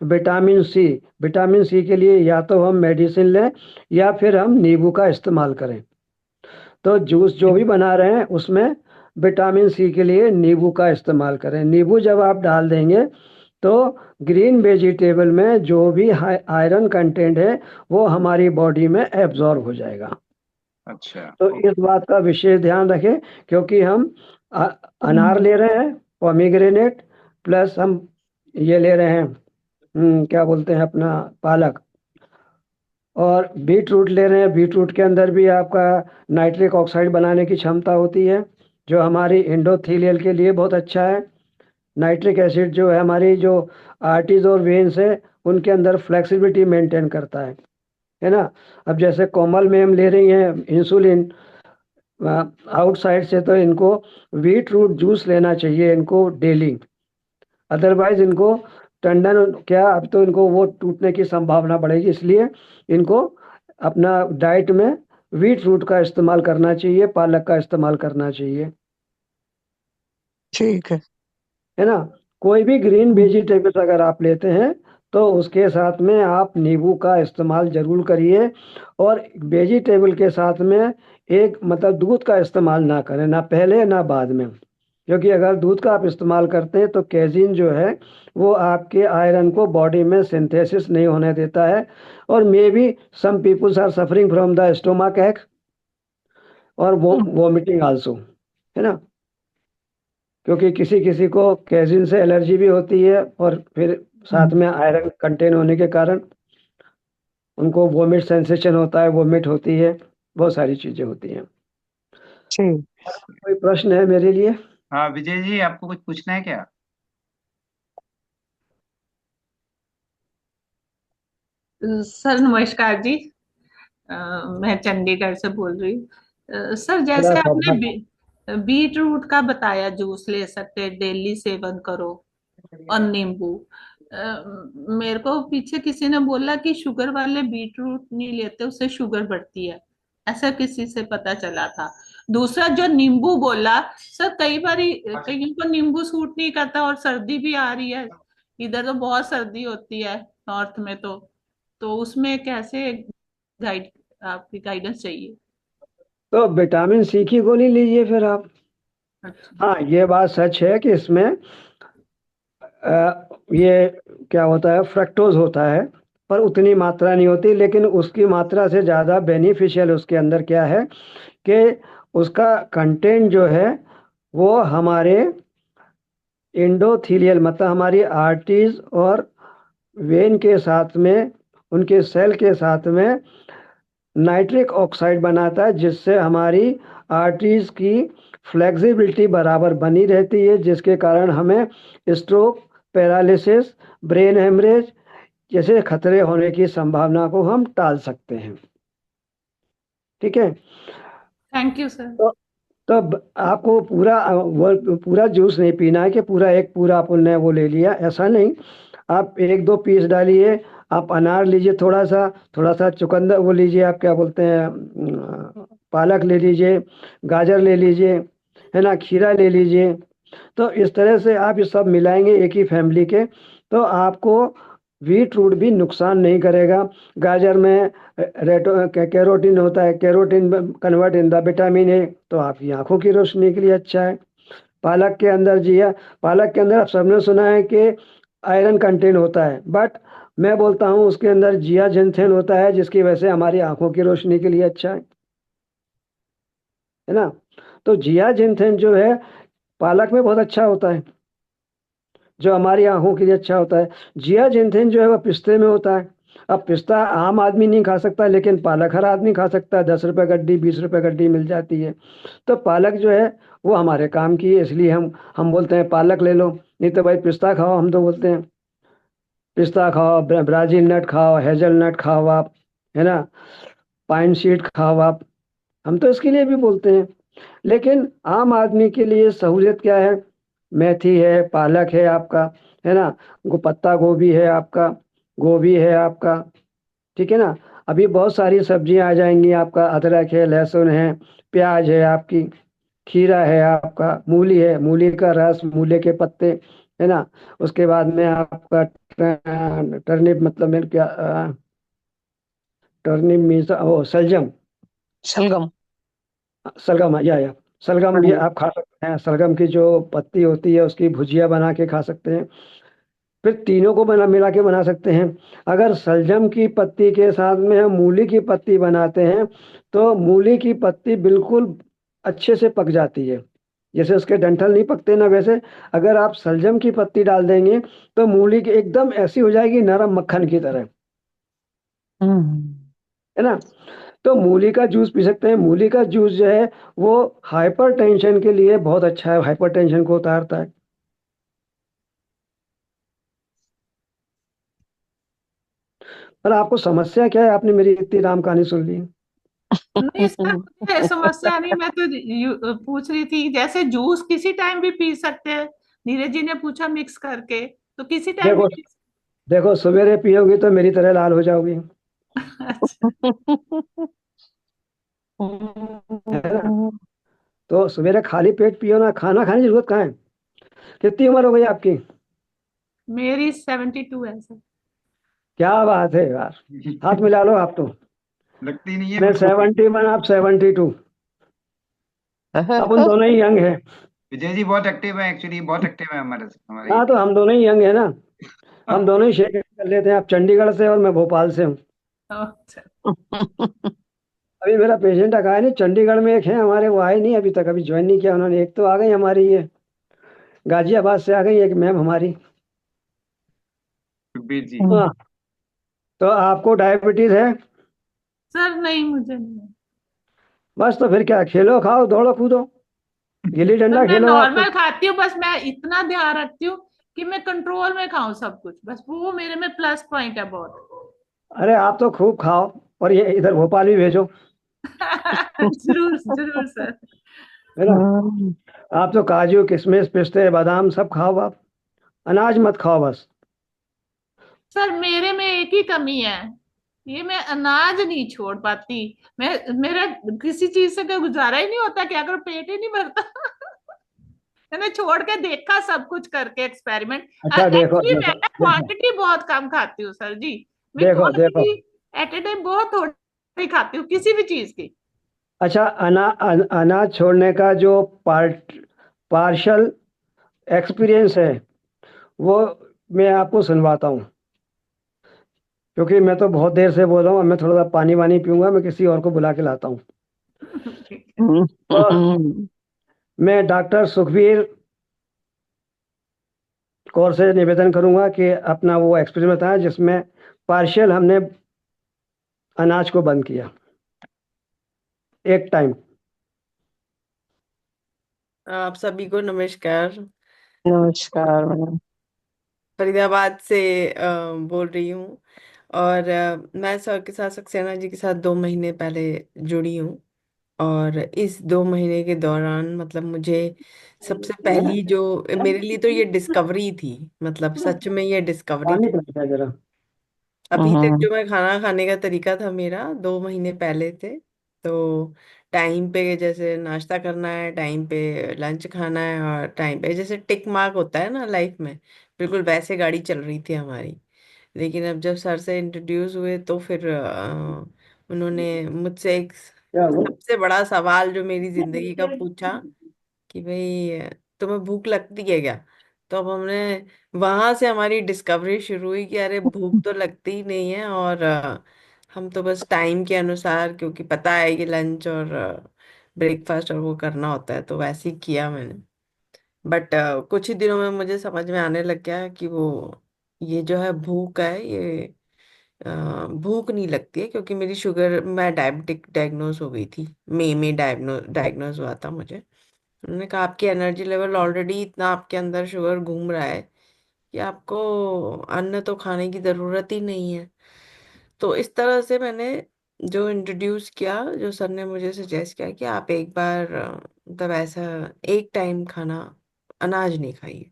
विटामिन सी विटामिन सी के लिए या तो हम मेडिसिन लें या फिर हम नींबू का इस्तेमाल करें। तो जूस जो भी बना रहे हैं उसमें विटामिन सी के लिए नींबू का इस्तेमाल करें। नींबू जब आप डाल देंगे तो ग्रीन वेजिटेबल में जो भी आयरन कंटेंट है वो हमारी बॉडी में एब्जॉर्ब हो जाएगा। अच्छा। तो इस ओके। बात का विशेष ध्यान रखें, क्योंकि हम अ- अनार ले रहे हैं, पोमीग्रेनेट, प्लस हम ये ले रहे हैं, क्या बोलते हैं अपना, पालक, और बीट रूट ले रहे हैं। बीट रूट के अंदर भी आपका नाइट्रिक ऑक्साइड बनाने की क्षमता होती है, जो हमारी एंडोथेलियल के लिए बहुत अच्छा है। नाइट्रिक एसिड जो है हमारी जो आर्टरीज और वेन्स है उनके अंदर फ्लेक्सिबिलिटी मेंटेन करता है ना। अब जैसे कोमल में हम ले रही हैं इंसुलिन आउटसाइड से, तो इनको बीट रूट जूस लेना चाहिए इनको डेली। अदरवाइज इनको टंडन क्या, अब तो इनको वो टूटने की संभावना बढ़ेगी, इसलिए इनको अपना डाइट में बीट रूट का इस्तेमाल करना चाहिए, पालक का इस्तेमाल करना चाहिए, ठीक है। है ना। कोई भी ग्रीन वेजिटेबल्स अगर आप लेते हैं तो उसके साथ में आप नींबू का इस्तेमाल जरूर करिए। और वेजिटेबल के साथ में एक मतलब दूध का इस्तेमाल ना करें, ना पहले ना बाद में, क्योंकि अगर दूध का आप इस्तेमाल करते हैं तो कैजीन जो है वो आपके आयरन को बॉडी में सिंथेसिस नहीं होने देता है। और may be some peoples are suffering from the stomach ache और वो वोमिटिंग आल्सो, है ना, क्योंकि किसी किसी को कैजिन से एलर्जी भी होती है और फिर साथ में आयरन कंटेन होने के कारण उनको वोमिट सेंसेशन होता है, वोमिट होती है, बहुत सारी चीजें होती हैं। ठीक। कोई प्रश्न है मेरे लिए? हाँ विजय जी, आपको कुछ पूछना है क्या? सर नमस्कार जी। अ, मैं चंडीगढ़ से बोल रही हूँ। सर थोड़ा जैसे आपने सावधान। बीट रूट का बताया, जूस ले सकते हैं, डेली सेवन करो, और नींबू। मेरे को पीछे किसी ने बोला कि शुगर वाले बीट रूट नहीं लेते, उससे शुगर बढ़ती है, ऐसा किसी से पता चला था। दूसरा जो नींबू बोला, सर कई बार कईयों को नींबू सूट नहीं करता, और सर्दी भी आ रही है, इधर तो बहुत सर्दी होती है नॉर्थ में, तो उसमें कैसे गाइड आपकी गाइडेंस चाहिए। तो विटामिन सी की गोली लीजिए फिर आप। अच्छा। हाँ, ये बात सच है कि इसमें ये क्या होता है, फ्रक्टोज होता है, पर उतनी मात्रा नहीं होती, लेकिन उसकी मात्रा से ज़्यादा बेनिफिशियल उसके अंदर क्या है कि उसका कंटेंट जो है वो हमारे एंडोथीलियल मतलब हमारी आर्टरीज और वेन के साथ में, उनके सेल के साथ में नाइट्रिक ऑक्साइड बनाता है, जिससे हमारी आर्टरीज की फ्लेक्सिबिलिटी बराबर बनी रहती है, जिसके कारण हमें स्ट्रोक, पैरालिसिस, ब्रेन हेमरेज जैसे खतरे होने की संभावना को हम टाल सकते हैं। ठीक है। Thank you sir. तो आपको पूरा वो पूरा जूस नहीं पीना है कि पूरा एक पूरा अपन ने वो ले लिया, ऐसा नहीं। आप एक दो पीस डालिए। आप अनार लीजिए, थोड़ा सा चुकंदर वो लीजिए, आप क्या बोलते हैं, पालक ले लीजिए, गाजर ले लीजिए, है ना, खीरा ले लीजिए। तो इस तरह से आप ये सब मिलाएंगे एक ही फैमिली के, तो आपको बीट रूट भी नुकसान नहीं करेगा। गाजर में कैरोटीन होता है, carotene convert in the vitamin A, तो आपकी आंखों की रोशनी के लिए अच्छा है। पालक के अंदर पालक के अंदर आप सबने सुना है कि आयरन कंटेंट होता है, बट मैं बोलता हूँ उसके अंदर जिया जिंथेन होता है, जिसकी वजह से हमारी आंखों की रोशनी के लिए अच्छा है ना। तो जिया जिंथेन जो है पालक में बहुत अच्छा होता है, जो हमारी आंखों के लिए अच्छा होता है। जिया जिंथिन जो है वह पिस्ते में होता है। अब पिस्ता आम आदमी नहीं खा सकता, लेकिन पालक हर आदमी खा सकता है। 10 रुपए गड्डी, 20 रुपए गड्डी मिल जाती है। तो पालक जो है वो हमारे काम की है, इसलिए हम बोलते हैं पालक ले लो। नहीं तो भाई पिस्ता खाओ, हम तो बोलते हैं पिस्ता खाओ, ब्राजील नट खाओ, हेजल नट खाओ आप, है ना, पाइन सीड खाओ आप। हम तो इसके लिए भी बोलते हैं। लेकिन आम आदमी के लिए सहूलियत क्या है? मेथी है, पालक है आपका, है ना, पत्ता गोभी है आपका, गोभी है आपका, ठीक है ना। अभी बहुत सारी सब्जियां आ जाएंगी आपका, अदरक है, लहसुन है, प्याज है आपकी, खीरा है आपका, मूली है, मूली का रस, मूली के पत्ते, है ना। उसके बाद में आपका टर्निप मतलब में क्या, टर्निप मीन्स ओ सलजम, शलगम। सलगम, या सलगम भी हाँ। आप खा सकते हैं। सलगम की जो पत्ती होती है उसकी भुजिया बना के खा सकते हैं। फिर तीनों को मिला के बना सकते हैं। अगर सलजम की पत्ती के साथ में हम मूली की पत्ती बनाते हैं तो मूली की पत्ती बिल्कुल अच्छे से पक जाती है, जैसे उसके डंठल नहीं पकते ना, वैसे अगर आप सलजम की पत्ती डाल देंगे तो मूली की एकदम ऐसी हो जाएगी, नरम मक्खन की तरह, हम्म। है ना। तो मूली का जूस पी सकते हैं। मूली का जूस जो है वो हाइपर टेंशन के लिए बहुत अच्छा है, हाइपर टेंशन को उतारता है। पर आपको समस्या क्या है? आपने मेरी इतनी राम कहानी सुन ली। नहीं सर, मुझे समस्या नहीं, मैं तो पूछ रही थी जैसे जूस किसी टाइम भी पी सकते हैं। नीरज जी ने पूछा मिक्स करके, तो किसी टाइम भी देखो, पी देखो सवेरे पियोगी तो मेरी तरह लाल हो जाओगी, अच्छा। है ना। तो सवेरे खाली पेट पियो ना, खाना खाने की जरूरत कहाँ है? कितनी उम्र हो गई आपकी? मेरी 72 है सर। क्या बात है यार, हाथ मिला लो आप तो। लगती नहीं है मैं बिल्कुल भी। 71, आप 72। अपन दोनों ही यंग हैं। विजय जी बहुत एक्टिव है, एक्चुअली बहुत एक्टिव है हमारे हमारे। हाँ, तो हम दोनों ही यंग है ना। हम दोनों ही शेयर कर लेते हैं, आप चंडीगढ़ से और मैं भोपाल से हूँ। अच्छा। अभी मेरा पेशेंट का है नहीं, चंडीगढ़ में एक है हमारे, वो आए नहीं अभी तक, अभी ज्वाइन नहीं किया उन्होंने। एक तो आ गई हमारी ये गाजियाबाद से आ गई एक मैम हमारी। सुखबीर जी। हाँ। तो आपको डायबिटीज है? सर नहीं, मुझे नहीं है। बस तो फिर क्या, खेलो खाओ दौड़ो कूदो, गिल्ली सर डंडा मैं खेलो आप तो। नॉर्मल खाती हूँ, बस मैं इतना ध्यान रखती हूँ कि मैं कंट्रोल में खाऊं सब कुछ, बस वो मेरे में प्लस पॉइंट है बहुत। अरे आप तो खूब खाओ, और ये इधर भोपाल भी भेजो, जरूर जरूर सर। है ना। आप तो काजू किशमिश पिस्ते बादाम सब खाओ आप, अनाज मत खाओ बस। सर मेरे में एक ही कमी है, ये मैं अनाज नहीं छोड़ पाती। मैं मेरा किसी चीज से कोई गुजारा ही नहीं होता, क्या करूं, पेट ही नहीं भरता। मैंने छोड़ के देखा सब कुछ करके एक्सपेरिमेंट। अच्छा देखो एक्चुअली मैं देखो देखो क्वांटिटी बहुत कम खाती हूँ सर जी। मैं देखो देखो। क्वांटिटी एट ए टाइम बहुत थोड़ी खाती हूँ किसी भी चीज की। अच्छा, अनाज छोड़ने का जो पार्शल एक्सपीरियंस है, वो मैं आपको सुनवाता हूँ, क्योंकि मैं तो बहुत देर से बोल रहा हूँ। अब मैं थोड़ा सा पानी वानी पीऊंगा, मैं किसी और को बुला के लाता हूँ। ठीक है। तो मैं डॉक्टर सुखबीर कौर से निवेदन करूंगा कि अपना वो एक्सपीरियंस बताएं जिसमें पार्शियल हमने अनाज को बंद किया एक टाइम। आप सभी को नमस्कार। नमस्कार मैडम। फरीदाबाद से बोल रही हूँ। और मैं सर के साथ, सक्सेना जी के साथ 2 महीने पहले जुड़ी हूँ। और इस 2 महीने के दौरान मतलब मुझे सबसे पहली जो मेरे लिए तो ये डिस्कवरी थी, मतलब सच में ये डिस्कवरी पानी थी। पिलाता है जरा। अभी तक हम्म। जो मैं खाना खाने का तरीका था मेरा 2 महीने पहले थे, तो टाइम पे जैसे नाश्ता करना है, टाइम पे लंच खाना है, और टाइम पे जैसे टिक मार्क होता है ना लाइफ में, बिल्कुल वैसे गाड़ी चल रही थी हमारी। लेकिन अब जब सर से इंट्रोड्यूस हुए तो फिर उन्होंने मुझसे एक क्या वो? सबसे बड़ा सवाल जो मेरी जिंदगी का पूछा कि भाई तुम्हें भूख लगती है क्या। तो अब हमने वहां से हमारी डिस्कवरी शुरू हुई कि अरे भूख तो लगती ही नहीं है, और हम तो बस टाइम के अनुसार, क्योंकि पता है कि लंच और ब्रेकफास्ट और वो करना होता है, तो वैसे ही किया मैंने। बट कुछ ही दिनों में मुझे समझ में आने लग गया कि वो ये जो है भूख है, ये भूख नहीं लगती है, क्योंकि मेरी शुगर, मैं डायबिटिक डायग्नोज हो गई थी, मई में डायग्नोज हुआ था मुझे। उन्होंने कहा आपकी एनर्जी लेवल ऑलरेडी इतना, आपके अंदर शुगर घूम रहा है कि आपको अन्न तो खाने की जरूरत ही नहीं है। तो इस तरह से मैंने जो इंट्रोड्यूस किया, जो सर ने मुझे सजेस्ट किया कि आप एक बार मतलब ऐसा एक टाइम खाना अनाज नहीं खाइए,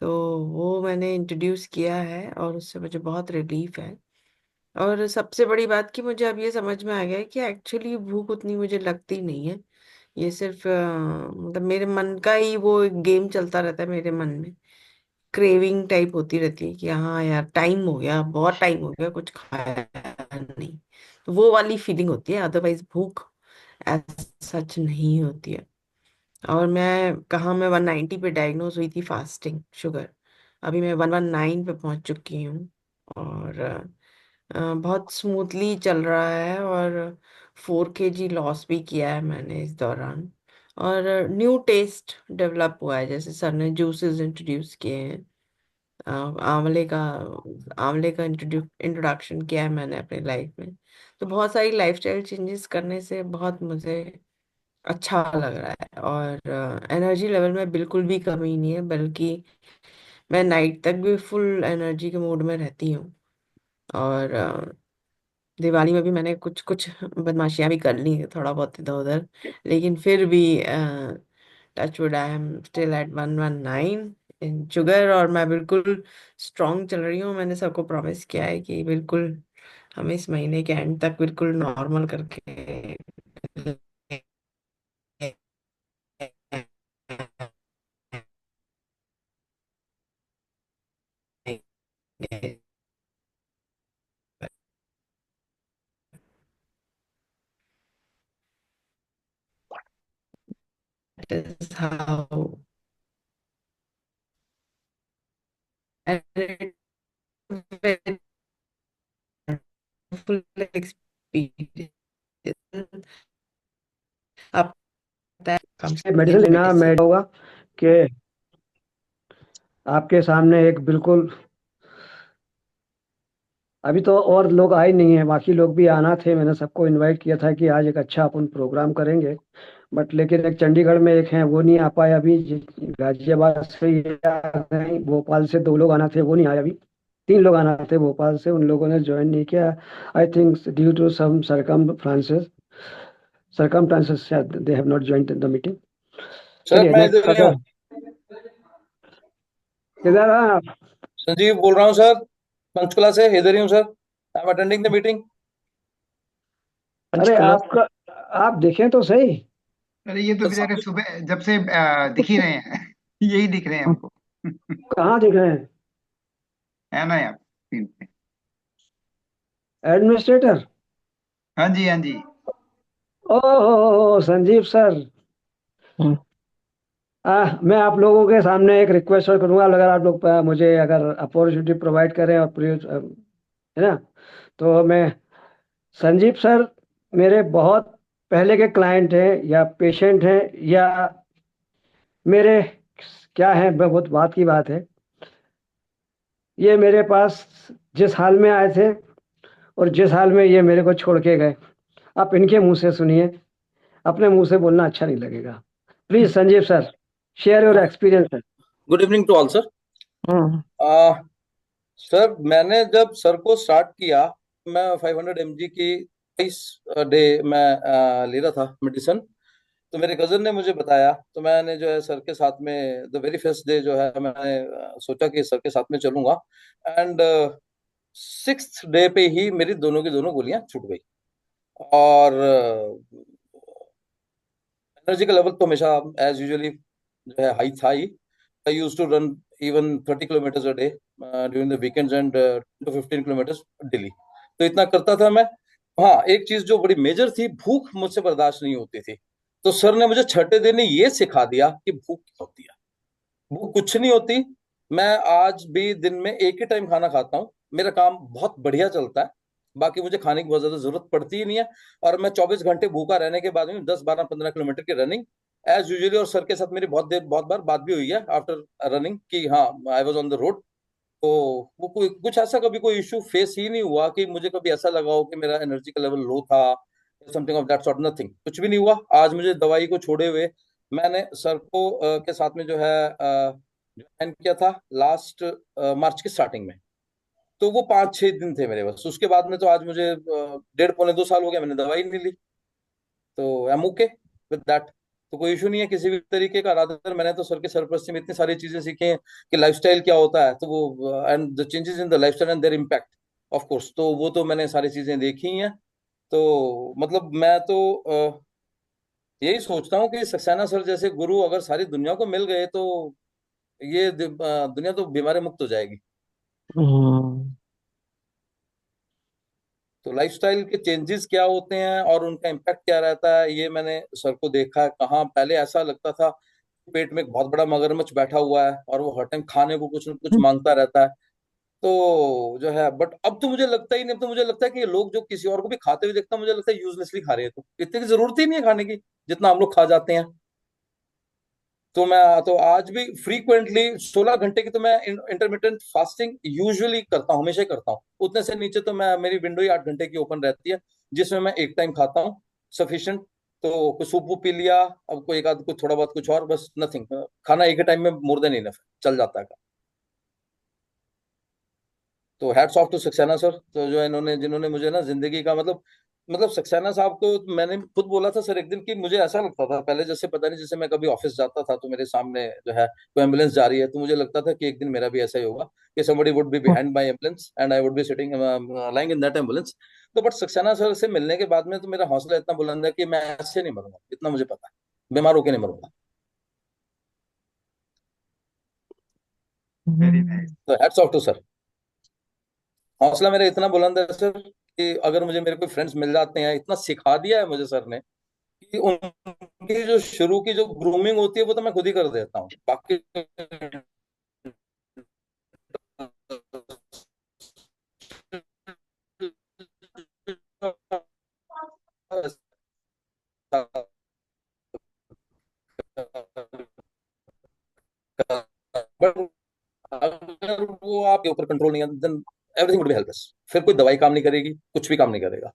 तो वो मैंने इंट्रोड्यूस किया है और उससे मुझे बहुत रिलीफ है। और सबसे बड़ी बात कि मुझे अब ये समझ में आ गया है कि एक्चुअली भूख उतनी मुझे लगती नहीं है। ये सिर्फ मतलब मेरे मन का ही वो एक गेम चलता रहता है मेरे मन में, क्रेविंग टाइप होती रहती है कि हाँ यार टाइम हो गया, बहुत टाइम हो गया कुछ खाया नहीं, तो वो वाली फीलिंग होती है। अदरवाइज भूख सच नहीं होती है। और मैं कहाँ, मैं 190 पे डायग्नोज हुई थी फास्टिंग शुगर, अभी मैं 119 पे पहुंच चुकी हूँ। और बहुत स्मूथली चल रहा है, और 4 kg लॉस भी किया है मैंने इस दौरान। और न्यू टेस्ट डेवलप हुआ है, जैसे सर ने जूसेस इंट्रोड्यूस किए हैं, अ, आंवले का आंवले का इंट्रोडक्शन किया है मैंने अपनी लाइफ में। तो बहुत सारी लाइफस्टाइल चेंजेस करने से बहुत मुझे अच्छा लग रहा है, और एनर्जी लेवल में बिल्कुल भी कमी नहीं है, बल्कि मैं नाइट तक भी फुल एनर्जी के मूड में रहती हूँ। और दिवाली में भी मैंने कुछ कुछ बदमाशियां भी कर ली थोड़ा बहुत इधर उधर, लेकिन फिर भी touch would I am still at 119 in sugar, और मैं बिल्कुल स्ट्रांग चल रही हूँ। मैंने सबको प्रॉमिस किया है कि बिल्कुल हम इस महीने के एंड तक बिल्कुल नॉर्मल करके is how, and it very full experience. Up that comes medicine in लेना मैं medicine. होगा कि आपके सामने एक बिल्कुल, अभी तो और लोग आए नहीं है, बाकी लोग भी आना थे, मैंने सबको इनवाइट किया था कि आज एक अच्छा अपन प्रोग्राम करेंगे, बट लेकिन एक चंडीगढ़ में एक है वो नहीं आ पाया अभी, गाजियाबाद से ये आ गए, भोपाल से 2 लोग आना थे वो नहीं आए अभी, 3 लोग आना थे भोपाल से, उन लोगों ने ज्वाइन नहीं किया, I think due to some सरकमफ्रांसेस शायद they have not joint the meeting. Sir चलिए मैं नेक्स्ट इधर ही हूँ। किधर हैं आप? संजीव बोल रहा हूँ सर, पंचकुला से इधर ही हूँ sir. I am attending the meeting. अरे पंचकुला। आपका, आप देखें तो सही। अरे ये तो बेचारे सुबह जब से दिख ही रहे हैं यही दिख रहे हैं हमको कहाँ दिख रहे हैं? है ना यार स्क्रीन पे। एडमिनिस्ट्रेटर? हाँ जी, हाँ जी। ओह संजीव सर, हम्म, मैं आप लोगों के सामने एक रिक्वेस्ट करूंगा, अगर आप लोग मुझे अगर अपॉर्चुनिटी प्रोवाइड करें और है ना, तो मैं, संजीव सर मेरे बहुत पहले के क्लाइंट हैं या पेशेंट हैं या मेरे, क्या है, बहुत बात की बात है, ये मेरे पास जिस हाल में आए थे और जिस हाल में ये मेरे को छोड़ के गए, आप इनके मुंह से सुनिए, अपने मुंह से बोलना अच्छा नहीं लगेगा। Please Sanjeev sir, share your experience sir. Good evening to all sir. Hmm, sir मैंने जब सर को स्टार्ट किया, मैं 500 mg की इस डे मैं ले रहा था मेडिसिन। तो मेरे कजन ने मुझे बताया, तो मैंने जो है सर के साथ में द वेरी फर्स्ट डे जो है मैंने सोचा कि सर के साथ में चलूंगा। एंड 6th डे पे ही मेरी दोनों की दोनों गोलियां छूट गई। और एनर्जी का लेवल तो हमेशा एज यूजुअली जो है हाई था ही। I used to run even 30 kilometres a day during the weekends and to 15 kilometres daily. तो इतना करता था मैं। हाँ, एक चीज जो बड़ी मेजर थी, भूख मुझसे बर्दाश्त नहीं होती थी। तो सर ने मुझे छठे दिन ही ये सिखा दिया कि भूख क्या होती है। भूख कुछ नहीं होती। मैं आज भी दिन में एक ही टाइम खाना खाता हूँ, मेरा काम बहुत बढ़िया चलता है। बाकी मुझे खाने की बहुत ज्यादा जरूरत पड़ती ही नहीं है। और मैं 24 घंटे भूखा रहने के बाद में 10 12 15 किलोमीटर की रनिंग एज यूजुअली। और सर के साथ मेरी बहुत बार बात भी हुई है आफ्टर रनिंग कि हाँ, I was on the road. तो वो कोई कुछ ऐसा कभी कोई इशू फेस ही नहीं हुआ कि मुझे कभी ऐसा लगा हो कि मेरा एनर्जी का लेवल लो था, something of that sort. Nothing, कुछ भी नहीं हुआ। आज मुझे दवाई को छोड़े हुए मैंने सर को के साथ में जो है ज्वाइन किया था लास्ट मार्च की स्टार्टिंग में। तो वो 5 6 दिन थे मेरे बस। उसके बाद में तो आज मुझे 1.5 पौने 2 साल हो गया, मैंने दवाई नहीं ली। तो I am okay with that. तो कोई इशू नहीं है किसी भी तरीके का। रादर मैंने तो सर के सरपरस्ती में इतनी सारी चीजें सीखी हैं कि लाइफस्टाइल क्या होता है, तो वो and the changes in the lifestyle and there impact of course, तो वो तो मैंने सारी चीजें देखी हैं। तो मतलब मैं तो यही सोचता हूँ कि सक्सेना सर जैसे गुरु अगर सारी दुनिया को मिल गए तो ये दुनिया तो बीमारी मुक्त हो जाएगी। हम्म, तो लाइफस्टाइल के चेंजेस क्या होते हैं और उनका इम्पैक्ट क्या रहता है, ये मैंने सर को देखा है। कहाँ पहले ऐसा लगता था पेट में एक बहुत बड़ा मगरमच्छ बैठा हुआ है और वो हर टाइम खाने को कुछ न कुछ मांगता रहता है। तो जो है, बट अब तो मुझे लगता ही नहीं। अब तो मुझे लगता है कि ये लोग जो किसी और को भी खाते हुए देखता, मुझे लगता है यूजलेसली खा रहे हैं। तो इतनी की जरूरत ही नहीं है खाने की जितना हम लोग खा जाते हैं। तो मैं तो आज भी फ्रीक्वेंटली 16 घंटे की तो मैं इंटरमिटेंट फास्टिंग यूजुअली करता हूँ, हमेशा ही करता हूँ। उतने से नीचे तो मैं, मेरी विंडो ही 8 घंटे की ओपन रहती है, जिसमें मैं एक टाइम खाता हूँ सफिशिएंट। तो कुछ सूप वूप पी लिया, अब कोई एक आध कुछ थोड़ा बहुत कुछ और, बस नथिंग। खाना एक ही टाइम में मोर देन इनफ चल जाता है। तो hats off to Saxena sir. तो जो इन्होंने जिन्होंने मुझे ना जिंदगी का मतलब सक्सेना साहब को मैंने खुद बोला था सर एक दिन कि मुझे ऐसा लगता था पहले, जैसे पता नहीं, जैसे मैं कभी ऑफिस जाता था तो मेरे सामने जो है कोई एम्बुलेंस जा रही है, तो मुझे लगता था कि एक दिन मेरा भी ऐसा ही होगा कि somebody would be behind my ambulance and I would be sitting lying in that ambulance। तो बट सक्सेना सर से मिलने के बाद में तो मेरा हौसला इतना बुलंद है कि मैं ऐसे नहीं मरूंगा, इतना मुझे पता है, बीमार होके नहीं मरूंगा। Very nice. तो हैट्स ऑफ टू सर। हौसला मेरा इतना बुलंद है सर कि अगर मुझे मेरे कोई फ्रेंड्स मिल जाते हैं, इतना सिखा दिया है मुझे सर ने कि कि उनकी जो शुरू की जो ग्रूमिंग होती है वो तो मैं खुद ही कर देता हूँ, बाकी बट अगर वो आपके ऊपर कंट्रोल नहीं है then everything would be helpless. फिर कोई दवाई काम नहीं करेगी, कुछ भी काम नहीं करेगा।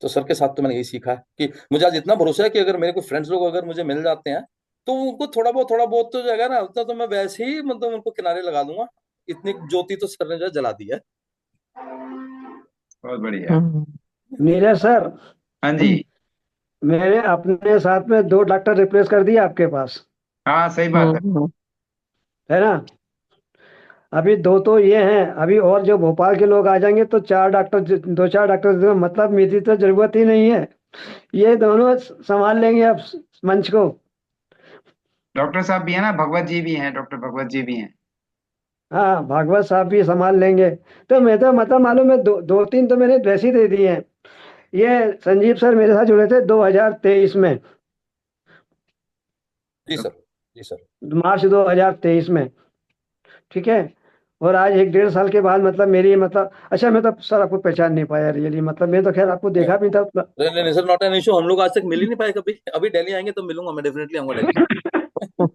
तो सर के साथ तो मैंने यही सीखा है कि मुझे आज इतना भरोसा है कि अगर मेरे कोई फ्रेंड्स लोग अगर मुझे मिल जाते हैं तो उनको थोड़ा बहुत तो जो है ना उतना तो मैं वैसे ही मतलब उनको किनारे लगा दूंगा। इतनी ज्योति तो सर ने जो है जला दी है। बहुत बढ़िया। हम्म नीरज सर, हाँ जी। मैंने अपने साथ में 2 डॉक्टर रिप्लेस कर दिए आपके पास, हाँ सही बात है। हम्म है ना। अभी 2 तो ये हैं, अभी और जो भोपाल के लोग आ जाएंगे तो 4 डॉक्टर, 2-4 डॉक्टर, मतलब मेरी तो जरूरत ही नहीं है, ये दोनों संभाल लेंगे अब मंच को। डॉक्टर साहब भी है ना, भगवत जी भी हैं, डॉक्टर भगवत जी भी हैं। हाँ, भागवत साहब भी संभाल लेंगे। तो मैं तो मतलब मालूम है, 2-3 तो मैंने वैसे ही दे दिए हैं। ये संजीव सर मेरे साथ जुड़े थे 2023 में, जी तो सर। जी सर। मार्च 2023 में, ठीक है। और आज 1-1.5 साल के बाद मतलब मेरी मतलब, अच्छा मैं तो सर आपको पहचान नहीं पाया रियली, मतलब मैं तो खैर आपको देखा भी था। नहीं नहीं नहीं सर, नॉट एन इशू। हम लोग आज तक मिल ही नहीं पाए कभी। अभी दिल्ली आएंगे तो मिलूंगा, मैं डेफिनेटली आऊंगा दिल्ली।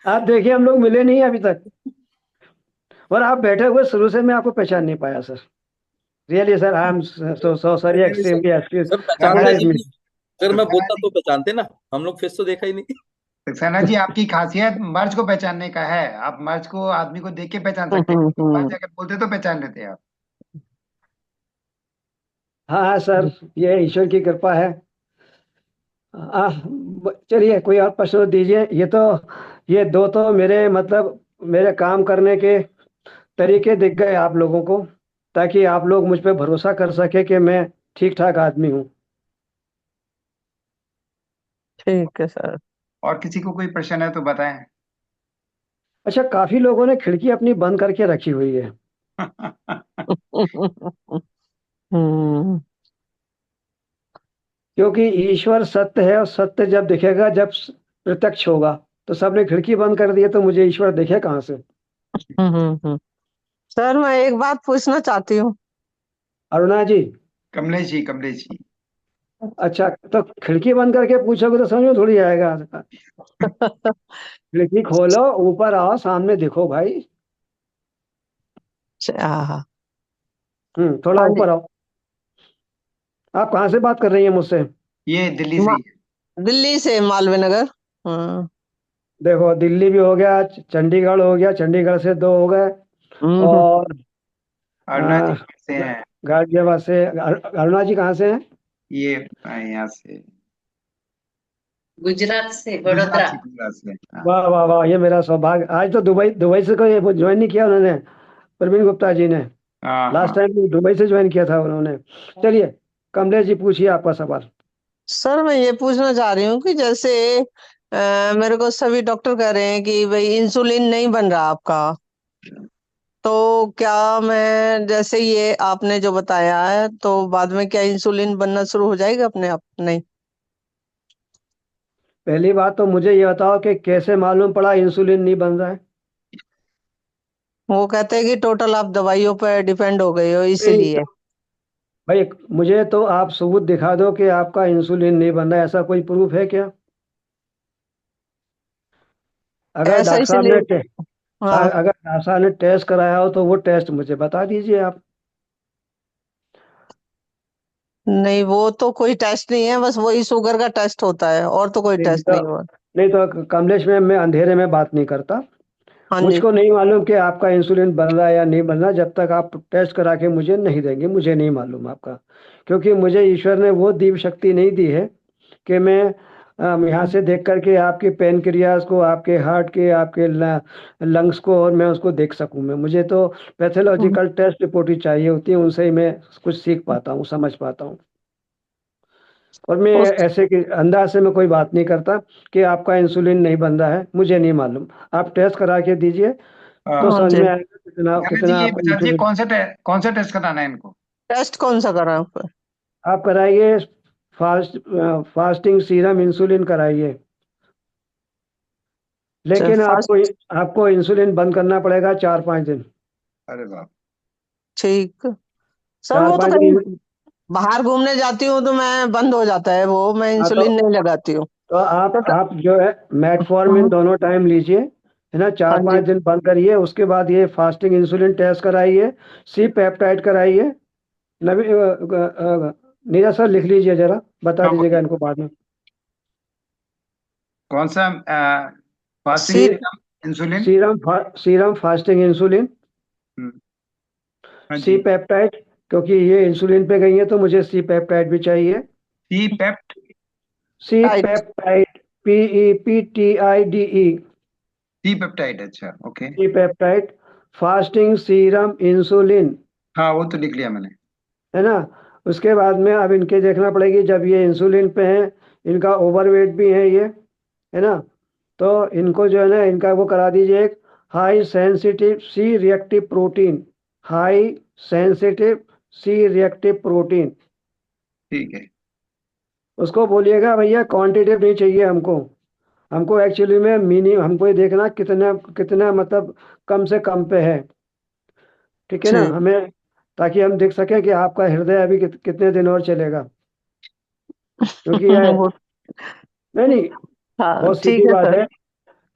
आप देखिए हम लोग मिले नहीं अभी तक, और आप बैठे हुए शुरू से मैं आपको पहचान नहीं पाया sir. Really sir, I am so sorry, नहीं नहीं नहीं सर, एक्सट्रीमली एक्सक्यूज, सर पहचानते समटाइम्स नहीं मी। है। अगर मैं सक्सेना बोलता जी, तो पहचानते ना, हम लोग फेस तो देखा ही नहीं। सक्सेना जी, आपकी खासियत मर्ज को पहचानने का है। आप मर्ज को, आदमी को देख के पहचान सकते हैं, मर्ज अगर बोलते तो पहचान लेते आप। हाँ हाँ सर, ये ईश्वर की कृपा है। चलिए कोई और प्रश्न दीजिए। ये 2 तो मेरे मतलब मेरे काम करने के तरीके दिख गए आप लोगों को, ताकि आप लोग मुझ पे भरोसा कर सके कि मैं ठीक ठाक आदमी हूँ। ठीक है सर। और किसी को कोई प्रश्न है तो बताएं। अच्छा, काफी लोगों ने खिड़की अपनी बंद करके रखी हुई है, हम्म क्योंकि ईश्वर सत्य है, और सत्य जब दिखेगा, जब प्रत्यक्ष होगा। तो सबने खिड़की बंद कर दी है, तो मुझे ईश्वर दिखे कहाँ से। हम्म सर मैं एक बात पूछना चाहती हूँ। अरुणा जी, कमलेश जी, कमलेश जी। अच्छा तो खिड़की बंद करके पूछोगे तो समझ में थोड़ी आएगा। खिड़की खोलो, ऊपर आओ, सामने दिखो भाई। हाँ थोड़ा हाँ जी। ऊपर आओ। आप कहाँ से बात कर रही हैं मुझसे? ये दिल्ली से मा- ही है। दिल्ली से मालवीय नगर। हम्म देखो, दिल्ली भी हो गया, चंडीगढ़ हो गया, चंडीगढ़ से 2 हो गए, हम्म, और अरुणा जी अ, कहाँ से हैं? गाजियाबाद से। अरुणा जी कहाँ से हैं? ये यहाँ से, गुजरात से, गुजरात वडोदरा। से, गुजरात से। हाँ वाह वाह वाह, ये मेरा सौभाग्य। आज तो दुबई दुबई से कोई ज्वाइन नहीं किया उन्होंने, प्रवीण गुप्ता जी ने। हाँ लास्ट हाँ। टाइम दुबई से ज्वाइन किया था उन्होंने। चलिए, कमलेश जी पूछिए आपका सवाल। सर मैं ये पूछना चाह रही हूँ कि जैसे मेरे को सभी डॉक्टर कह रहे हैं कि भाई इंसुलिन नहीं बन रहा आपका, तो क्या मैं जैसे ये आपने जो बताया है तो बाद में क्या इंसुलिन बनना शुरू हो जाएगा अपने आप? नहीं। पहली बात तो मुझे ये बताओ कि कैसे मालूम पड़ा इंसुलिन नहीं बन रहा है? वो कहते हैं कि टोटल आप दवाइयों पर डिपेंड हो गए हो नहीं इसीलिए। तो भाई, मुझे तो आप सबूत दिखा दो कि आपका इंसुलिन नहीं बन रहा है, ऐसा कोई प्रूफ है क्या? अगर ऐसा डॉक्टर साहब इसलिए। ने हाँ। अगर डॉक्टर साहब ने टेस्ट कराया हो तो वो टेस्ट मुझे बता दीजिए आप। नहीं वो तो कोई टेस्ट नहीं है, बस वही शुगर का टेस्ट होता है और तो कोई नहीं टेस्ट तो नहीं हुआ। नहीं तो कमलेश में मैं अंधेरे में बात नहीं करता। हाँ जी। मुझको नहीं मालूम कि आपका इंसुलिन बन रहा है या नहीं बन रहा, जब तक आप टेस्ट करा के मुझे नहीं देंगे। मुझे नहीं मालूम आपका, क्योंकि मुझे ईश्वर ने वो दिव्य शक्ति नहीं दी है कि मैं यहाँ से देख करके आपके पेनक्रियाज को, आपके हार्ट के, आपके लंग्स को, और मैं उसको देख सकूं। मुझे तो हम्म, पैथोलॉजिकल टेस्ट रिपोर्ट ही चाहिए होती है, उनसे ही मैं कुछ सीख पाता हूँ, समझ पाता हूँ। और मैं उस ऐसे कि अंदाज से मैं कोई बात नहीं करता कि आपका इंसुलिन नहीं बन रहा है, मुझे नहीं मालूम। आप टेस्ट करा के दीजिए, तो हाँ। समझ हाँ जी। में आएगा कितना नाना जी, कितना ये आपका बता दीजिए इंसुलिन। कौन सा टेस्ट कराना है इनको? टेस्ट कौन सा करा है आपको? आप कराइए फास्टिंग सीरम इंसुलिन कराइए, लेकिन आपको फर्स्ट। आपको इंसुलिन बंद करना पड़ेगा 4-5 दिन। अरे बाप। ठीक सर, चार वो तो पाँच कहीं दिन बाहर घूमने जाती हूँ तो मैं बंद हो जाता है वो, मैं हाँ, इंसुलिन नहीं लगाती हूँ। तो तो आप जो है मेटफॉर्मिन हाँ। दोनों टाइम लीजिए, है ना। हाँ चार जी। पाँच दिन बंद करिए, उसके बाद ये फास्टिंग इंसुलिन टेस्ट कराइए, सी पेप्टाइड कराइए। नवी नीरज सर लिख लीजिए, जरा बता हाँ दीजिएगा बोलिए। इनको बाद में। कौन सा फास्टिंग सी। इंसुलिन? सीरम फास्टिंग इंसुलिन, हाँ सी जी। पेप्टाइड, क्योंकि ये इंसुलिन पे गई है तो मुझे सी पेप्टाइड भी चाहिए। C pept. C tight. Peptide, PEPTIDE, C peptide, अच्छा okay. C peptide, fasting serum insulin, हाँ वो तो लिख लिया मैंने। है ना। उसके बाद में अब इनके देखना पड़ेगी, जब ये इंसुलिन पे हैं, इनका ओवरवेट भी है ये, है ना। तो इनको जो है ना, इनका वो करा दीजिए एक high sensitive C reactive protein, high sensitive C reactive protein. ठीक है। उसको बोलिएगा भैया क्वांटिटी नहीं चाहिए हमको, हमको एक्चुअली में हमको ये देखना कितना कितना मतलब कम से कम पे है, ठीक है ना ठीक। हमें, ताकि हम देख सकें कि आपका हृदय अभी कितने दिन और चलेगा। क्योंकि ये वो। नहीं नहीं, हाँ बहुत ठीक सीधी है बात सर। है।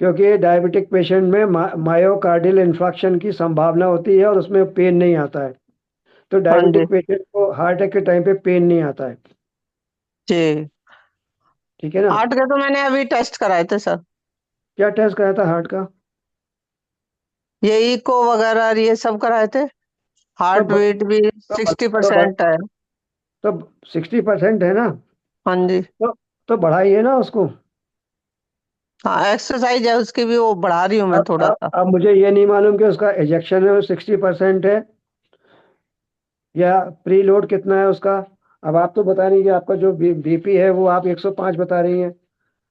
क्योंकि डायबिटिक पेशेंट में मायोकार्डियल इन्फार्क्शन की संभावना होती है और उसमें पेन नहीं आता है। तो हाँ जी। डायबिटिक पेशेंट को हार्ट अटैक के टाइम पे पेन नहीं आता है, जी। ठीक है ना। हार्ट के तो मैंने अभी टेस्ट कराए थे सर। क्या टेस्ट कराया था हार्ट का? ये इको वगैरह ये सब कराए थे। तो हार्ट ब- बीट भी तो ब- सिक्सटी तो ब- परसेंट है। तो 60% है ना। हाँ जी। तो तो बढ़ाइए ना उसको। हाँ, एक्सरसाइज है उसकी भी, वो बढ़ा रही हूँ मैं अब थोड़ा अब सा। अब मुझे ये नहीं मालूम कि उसका एजेक्शन है वो 60% है या प्री लोड कितना है उसका। अब आप तो बता रही कि आपका जो BP है वो आप 105 बता रही हैं,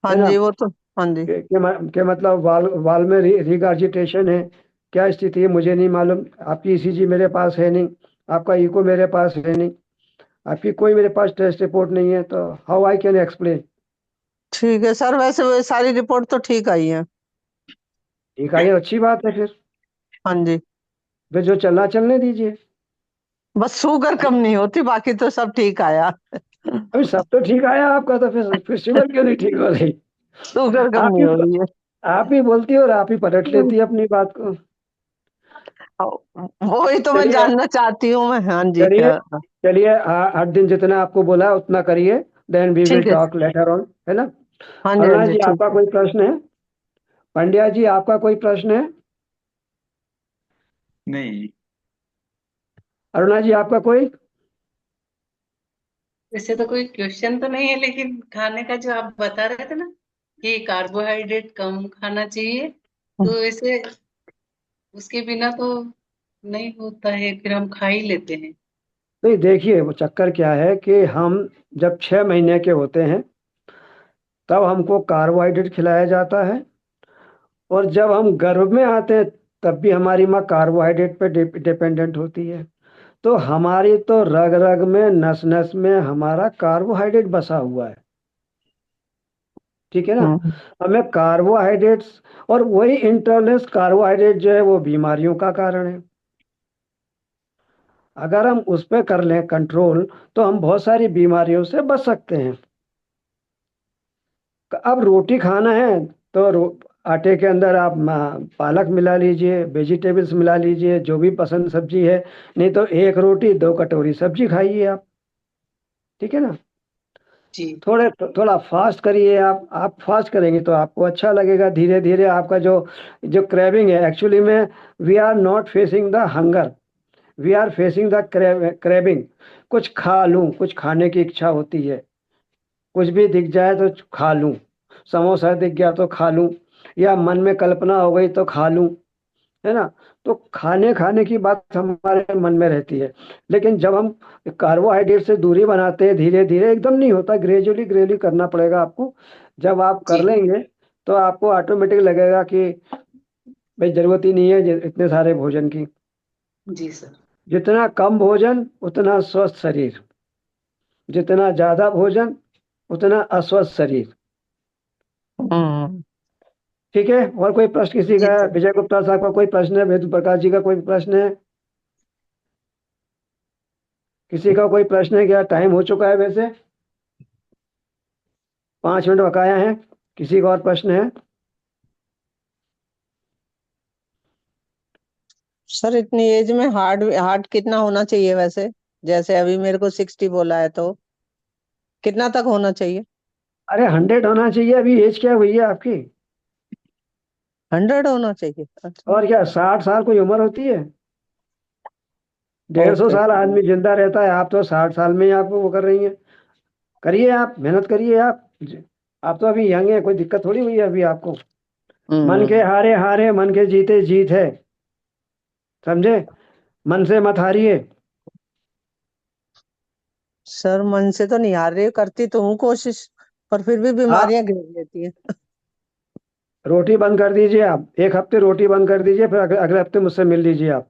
हाँ है ना। जी, वो तो। हाँ जी। के मतलब वाल वाल में रिगार्जिटेशन है, क्या स्थिति है मुझे नहीं मालूम। आपकी ECG मेरे पास है नहीं, आपका इको मेरे पास है नहीं, आपकी कोई मेरे पास टेस्ट रिपोर्ट नहीं है, तो हाउ आई कैन एक्सप्लेन। ठीक है सर, वैसे वो सारी रिपोर्ट तो ठीक आई है। ठीक है, ये अच्छी बात है हाँ जी। फिर जो चलना चलने दीजिए। बस शुगर कम नहीं होती, बाकी तो सब ठीक आया। अभी सब तो ठीक आया आपका, तो फिर शुगर क्यों नहीं ठीक हो रही? शुगर कम आप नहीं ही हो रही आप ही बोलती हो और आप ही पलट है। लेती है अपनी बात को। वही तो मैं चलिए जानना चाहती हूँ मैं। हाँ जी। चलिए हाँ। चलिए, 8 दिन जितना आपको बोला है उतना करिए, देन वी विल ठीक है। टॉक लेटर ऑन, है ना। हाँ जी, हाँ अरुणा जी, जी ठीक आपका है। कोई प्रश्न है? पंड्या जी आपका कोई प्रश्न है? नहीं। अरुणा जी आपका कोई? वैसे तो कोई क्वेश्चन तो नहीं है, लेकिन खाने का जो आप बता रहे थे ना कि कार्बोहाइड्रेट कम खाना चाहिए, तो वैसे उसके बिना तो नहीं होता है, फिर हम खा ही लेते हैं। नहीं देखिए, वो चक्कर क्या है कि हम जब 6 महीने के होते हैं तब हमको कार्बोहाइड्रेट खिलाया जाता है, और जब हम गर्भ में आते हैं तब भी हमारी माँ कार्बोहाइड्रेट पे डिपेंडेंट होती है। तो हमारी तो रग रग में नस नस में हमारा कार्बोहाइड्रेट बसा हुआ है, ठीक है ना। हम्म। हमें कार्बोहाइड्रेट्स, और वही इंटरनेस कार्बोहाइड्रेट जो है वो बीमारियों का कारण है। अगर हम उस पर कर लें कंट्रोल तो हम बहुत सारी बीमारियों से बच सकते हैं। अब रोटी खाना है तो आटे के अंदर आप पालक मिला लीजिए, वेजिटेबल्स मिला लीजिए, जो भी पसंद सब्जी है। नहीं तो एक रोटी 2 कटोरी सब्जी खाइए आप, ठीक है ना। जी। थोड़ा फास्ट करिए आप फास्ट करेंगे तो आपको अच्छा लगेगा। धीरे धीरे आपका जो जो क्रेविंग है, एक्चुअली में we are not facing the hunger, we are facing the craving. कुछ खा लूं, कुछ खाने की इच्छा होती है, कुछ भी दिख जाए तो खा लूं, समोसा दिख गया तो खा लूं, या मन में कल्पना हो गई तो खा लूं, है ना। तो खाने खाने की बात हमारे मन में रहती है, लेकिन जब हम कार्बोहाइड्रेट से दूरी बनाते हैं, धीरे धीरे, एकदम नहीं होता, ग्रेजुअली ग्रेजुअली करना पड़ेगा आपको। जब आप कर जी। लेंगे तो आपको ऑटोमेटिक लगेगा कि भाई जरूरत ही नहीं है इतने सारे भोजन की। जी सर। जितना कम भोजन उतना स्वस्थ शरीर, जितना ज्यादा भोजन उतना अस्वस्थ शरीर। हम्म। ठीक है, और कोई प्रश्न किसी जी का? सर। विजय गुप्ता साहब का कोई प्रश्न है? वेद प्रकाश जी का कोई प्रश्न है? किसी का कोई प्रश्न है क्या? टाइम हो चुका है वैसे, 5 मिनट बकाया है। किसी का और प्रश्न है? सर इतनी एज में हार्ट हार्ट कितना होना चाहिए वैसे? जैसे अभी मेरे को 60 बोला है, तो कितना तक होना चाहिए? अरे 100 होना चाहिए। अभी एज क्या हुई है आपकी? 100 होना चाहिए? अच्छा। और क्या, 60 साल कोई उम्र होती है? 150 ओके। साल आदमी जिंदा रहता है, आप तो 60 साल में ही आप वो कर रही हैं। करिए, आप मेहनत करिए। आप तो अभी यंग है, कोई दिक्कत थोड़ी हुई है अभी आपको। मन के हम्म। हारे हारे, मन के जीते जीत है। समझे? मन से मत हारिए। सर मन से तो नहीं हार रही, करती तो हूँ कोशिश, पर फिर भी आप बीमारियां घेर लेती हैं। रोटी बंद कर दीजिए। आप 1 हफ्ते रोटी बंद कर दीजिए, फिर अगले हफ्ते मुझसे मिल लीजिए आप।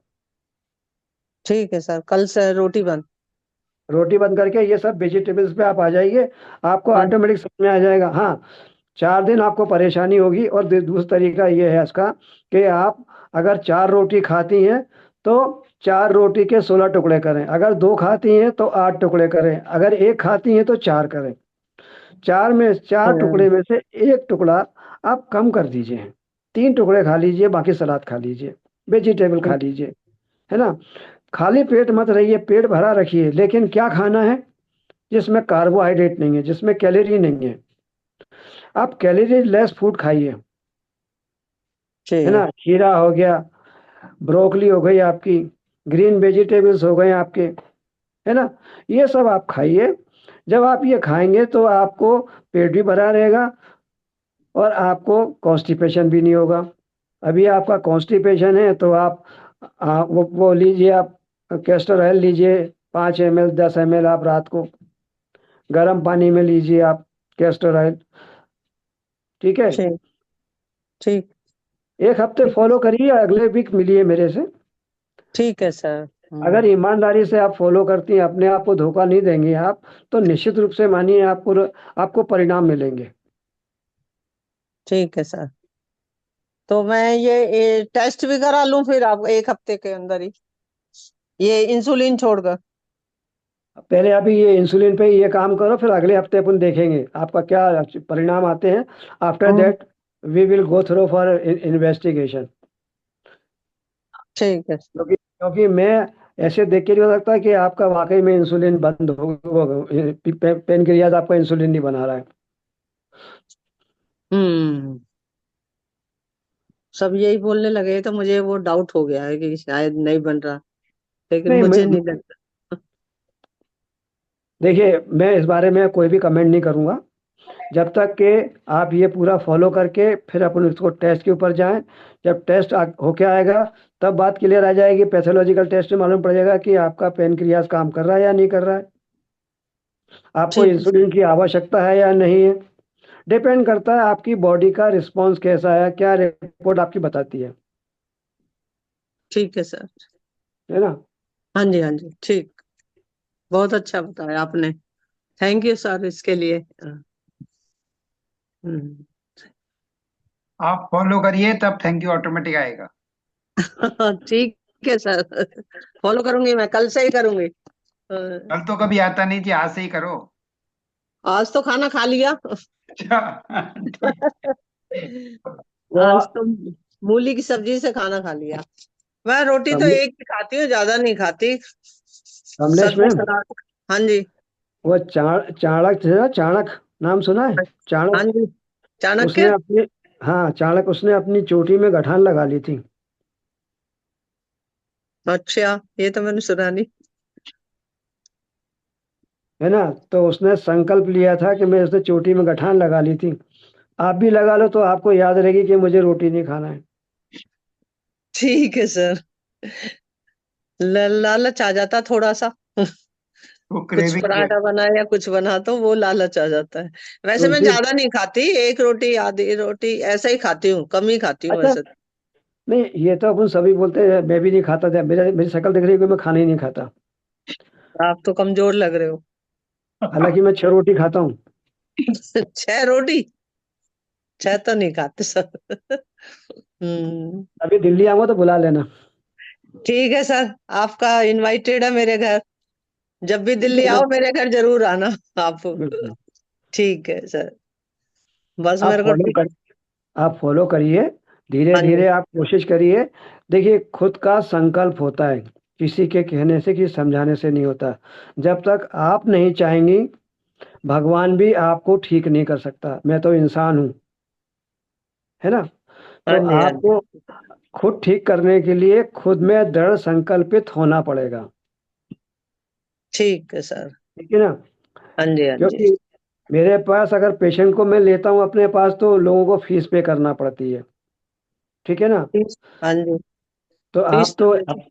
ठीक है सर, कल से रोटी बंद। रोटी बंद करके ये सब वेजिटेबल्स पे आप आ जाइए। आपको हाँ जी। ऑटोमेटिक समझ में आ जाएगा। हाँ, 4 दिन आपको परेशानी होगी। और दूसरा तरीका ये है इसका, कि आप अगर 4 रोटी खाती हैं तो 4 रोटी के 16 टुकड़े करें। अगर 2 खाती हैं तो 8 टुकड़े करें। अगर 1 खाती हैं तो 4 करें। 4 टुकड़े हम्म। में से 1 टुकड़ा आप कम कर दीजिए। 3 टुकड़े खा लीजिए, बाकी सलाद खा लीजिए, वेजिटेबल खा लीजिए। है ना? खाली पेट मत रहिए, पेट भरा रखिए। लेकिन क्या खाना है? जिसमें कार्बोहाइड्रेट नहीं है, जिसमें कैलोरी नहीं है। आप कैलोरी लेस फूड खाइए। है ना? ठीक। खीरा हो गया, ब्रोकली हो गई आपकी, ग्रीन वेजिटेबल्स हो गए आपके। है ना? ये सब आप खाइए। जब आप ये खाएंगे तो आपको पेट भी भरा रहेगा और आपको कॉन्स्टिपेशन भी नहीं होगा। अभी आपका कॉन्स्टिपेशन है तो आप वो लीजिए, आप कैस्टर ऑयल लीजिए, 5 ml 10 ml आप रात को गर्म पानी में लीजिए आप कैस्टर ऑयल। ठीक है? ठीक। ठीक। 1 हफ्ते फॉलो करिए, अगले वीक मिलिए मेरे से। ठीक है सर। अगर ईमानदारी से आप फॉलो करती हैं, अपने आप को धोखा नहीं देंगे आप, तो निश्चित रूप से मानिए आपको परिणाम मिलेंगे। ठीक है सर। तो मैं ये टेस्ट भी करा लूं फिर आप 1 हफ्ते के अंदर ही, ये इंसुलिन छोड़कर? पहले अभी ये इंसुलिन पे ये काम करो, फिर अगले हफ्ते अपन देखेंगे आपका क्या परिणाम आते हैं। After hmm. That we will go through for investigation. ठीक है। क्योंकि मैं ऐसे देख के नहीं हो सकता कि आपका वाकई में इंसुलिन बंद हो, पेनक्रियाज आपका इंसुलिन नहीं बना रहा है। हम्म। सब यही बोलने लगे तो मुझे वो डाउट हो गया है कि शायद नहीं बन रहा, लेकिन नहीं, मुझे नहीं लगता। देखिए, मैं इस बारे में कोई भी कमेंट नहीं करूंगा जब तक कि आप ये पूरा फॉलो करके फिर अपन उसको टेस्ट के ऊपर जाएं। जब टेस्ट होके आएगा तब बात क्लियर आ जाएगी। पैथोलॉजिकल टेस्ट में मालूम पड़ जाएगा कि आपका पेनक्रियाज काम कर रहा है या नहीं कर रहा है, आपको ठीक है सर। इंसुलिन की आवश्यकता है या नहीं है। डिपेंड करता है आपकी बॉडी का रिस्पॉन्स कैसा है, क्या रिपोर्ट आपकी बताती है। ठीक है सर। है ना? हाँ जी, हाँ जी, ठीक। बहुत अच्छा बताया आपने। थैंक यू सर इसके लिए। हम्म। आप फॉलो करिए, तब थैंक यू ऑटोमेटिक आएगा। ठीक है सर, फॉलो करूंगी, मैं कल से ही करूंगी। कल तो कभी आता नहीं जी, आज से ही करो। आज तो खाना खा लिया। अच्छा। ठीक। वो आज तो मूली की सब्जी से खाना खा लिया। मैं रोटी तो कमले- एक ही खाती हूँ, ज्यादा नहीं खाती। कमलेश साथ में में सलाद। हाँ जी। वो चाणक थे ना, चाणक नाम सुना है? हाँ चाणक। जी। उसने चाणक्य। अपनी हाँ, चाणक उसने अपनी चोटी में गठान लगा ली थी। अच्छा, ये तो मैंने सुना नहीं। है ना? तो उसने संकल्प लिया था कि मैं उसने चोटी में गठान लगा ली थी। आप भी लगा लो तो आपको याद रहेगी कि मुझे रोटी नहीं खाना है। ठीक है सर। लालच आ जाता थोड़ा सा। वो कुछ क्रेविंग है। पराठा बना या कुछ बना तो वो लालच आ जाता है। वैसे तो मैं उसी ज्यादा नहीं खाती, एक रोटी आधी रोटी ऐसा ही खाती हूँ, कम ही खाती हूँ अच्छा, वैसे। नहीं, ये तो अपन सभी बोलते हैं, मैं भी नहीं खाता था। मेरी शक्ल दिख रही है कि मैं खाना ही नहीं खाता। आप तो कमजोर लग रहे हो। हालांकि मैं 6 रोटी खाता हूँ। 6 रोटी? 6 तो नहीं खाते सर। अभी दिल्ली आऊंगा तो बुला लेना। ठीक है सर, आपका इनवाइटेड है मेरे घर। जब भी दिल्ली चलो आओ मेरे घर जरूर आना आप। बिल्कुल। ठीक है सर, बस आप मेरे को फॉलो ठीक। कर आप फॉलो करिए, धीरे हाँ जी। धीरे आप कोशिश करिए। देखिए, खुद का संकल्प होता है, किसी के कहने से कि समझाने से नहीं होता। जब तक आप नहीं चाहेंगी, भगवान भी आपको ठीक नहीं कर सकता। मैं तो इंसान हूँ, है ना। हाँ तो जी। हाँ जी। आपको खुद ठीक करने के लिए खुद में दृढ़ संकल्पित होना पड़ेगा। ठीक है सर। ठीक है ना। हाँ जी। हाँ जी। क्योंकि मेरे पास अगर पेशेंट को मैं लेता हूँ अपने पास, तो लोगों को फीस पे करना पड़ती है। ठीक है ना। फीस? हाँ जी। तो फीस आप तो तो देती।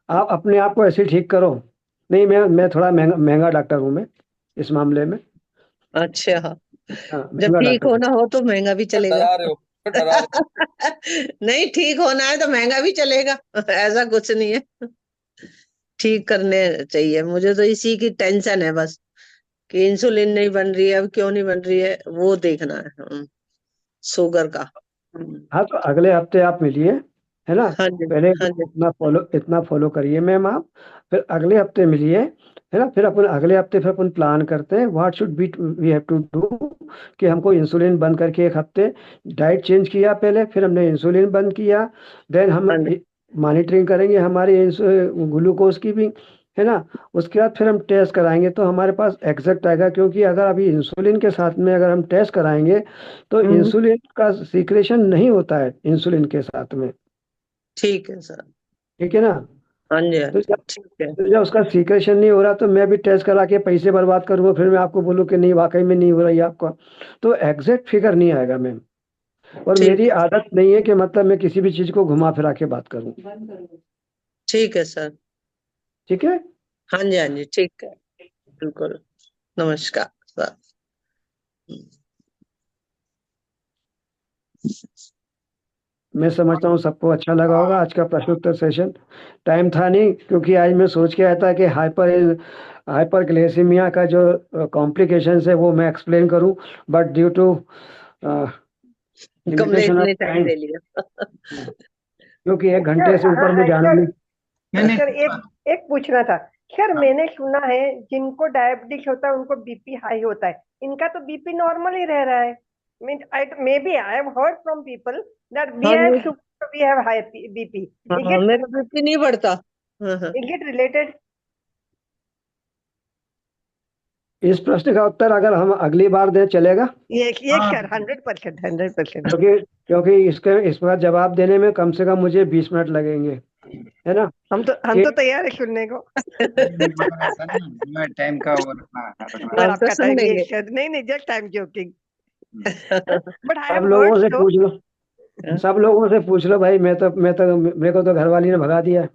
आप अपने आप को ऐसे ही ठीक करो। नहीं, मैं थोड़ा महंगा महंगा डॉक्टर हूँ मैं इस मामले में। अच्छा, हाँ, जब महंगा ठीक डॉक्टर हूँ। होना हो तो महंगा भी फिर चलेगा। डरा रहे हो, फिर डरा रहे नहीं, ठीक होना है तो महंगा भी चलेगा। ऐसा कुछ नहीं है, ठीक करने चाहिए। मुझे तो इसी की टेंशन है बस, कि इंसुलिन नहीं बन रही है, अब क्यों नहीं बन रही है वो देखना है। शुगर का। हाँ, तो अगले हफ्ते आप मिलिए, है ना। हाँ जी। पहले हाँ जी। इतना फॉलो करिए मैम आप। फिर अगले हफ्ते मिलिए, है ना। फिर अपन अगले हफ्ते फिर अपन प्लान करते हैं what should be we have to do. कि हमको इंसुलिन बंद करके एक हफ्ते डाइट चेंज किया, पहले फिर हमने इंसुलिन बंद किया। देन हम हाँ जी। मॉनिटरिंग करेंगे हमारी ग्लूकोज की भी, है ना। उसके बाद फिर हम टेस्ट कराएंगे तो हमारे पास एग्जैक्ट आएगा। क्योंकि अगर अभी इंसुलिन के साथ में अगर हम टेस्ट कराएंगे, तो हम्म, इंसुलिन का सीक्रेशन नहीं होता है इंसुलिन के साथ में। ठीक है सर। ठीक है ना। हाँ जी। हाँ तो जी, जब ठीक है। तो जब उसका सीक्रेशन नहीं हो रहा, तो मैं भी टेस्ट करा के पैसे बर्बाद करूंगा, फिर मैं आपको बोलूँ कि नहीं, वाकई में नहीं हो रहा है आपका। तो एग्जैक्ट फिगर नहीं आएगा मैम। और ठीक मेरी है। आदत नहीं है कि मतलब मैं किसी भी चीज को घुमा फिरा के बात करूं। ठीक है सर। ठीक है। हाँ जी। हाँ जी, ठीक है। बिल्कुल। नमस्कार सर। मैं समझता हूँ सबको अच्छा लगा होगा आज का प्रश्नोत्तर सेशन। टाइम था नहीं, क्योंकि आज मैं सोच के आया था कि हाइपर ग्लाइसेमिया का जो कॉम्प्लिकेशंस है वो मैं एक्सप्लेन करूं। But due to limitation of Kamlesh ने टाइम टाइम, दे लिया। क्योंकि एक सर घंटे से ऊपर मैं जाना सर नहीं। नहीं सर नहीं। एक पूछना था। सर मैंने सुना है जिनको डायबिटीज होता है उनको बीपी हाई होता है। इनका तो बीपी नॉर्मल ही रह रहा है। Mean maybe I have heard from people that we हाँ हैव जी। Sugar we have high BP. Is हाँ, इट मेरा बीपी नहीं बढ़ता। हाँ हाँ। Is it related? इस प्रश्न का उत्तर अगर हम अगली बार दें चलेगा। ये हाँ, सर 100%। क्योंकि क्योंकि इसका जवाब देने में कम से कम मुझे 20 मिनट लगेंगे, है ना। हम तो तैयार है सुनने को। नहीं, मतलब ऐसा नहीं, हमें टाइम का वो रखना सर हम तो आपका सुन टाइम ये लेंगे। सर नहीं जस्ट टाइम जोकिंग। है। बट आई सब हैव हर्ड लोगों से सो। पूछ लो, सब लोगों से पूछ लो भाई। मैं तो मेरे को तो घरवाली ने भगा दिया है।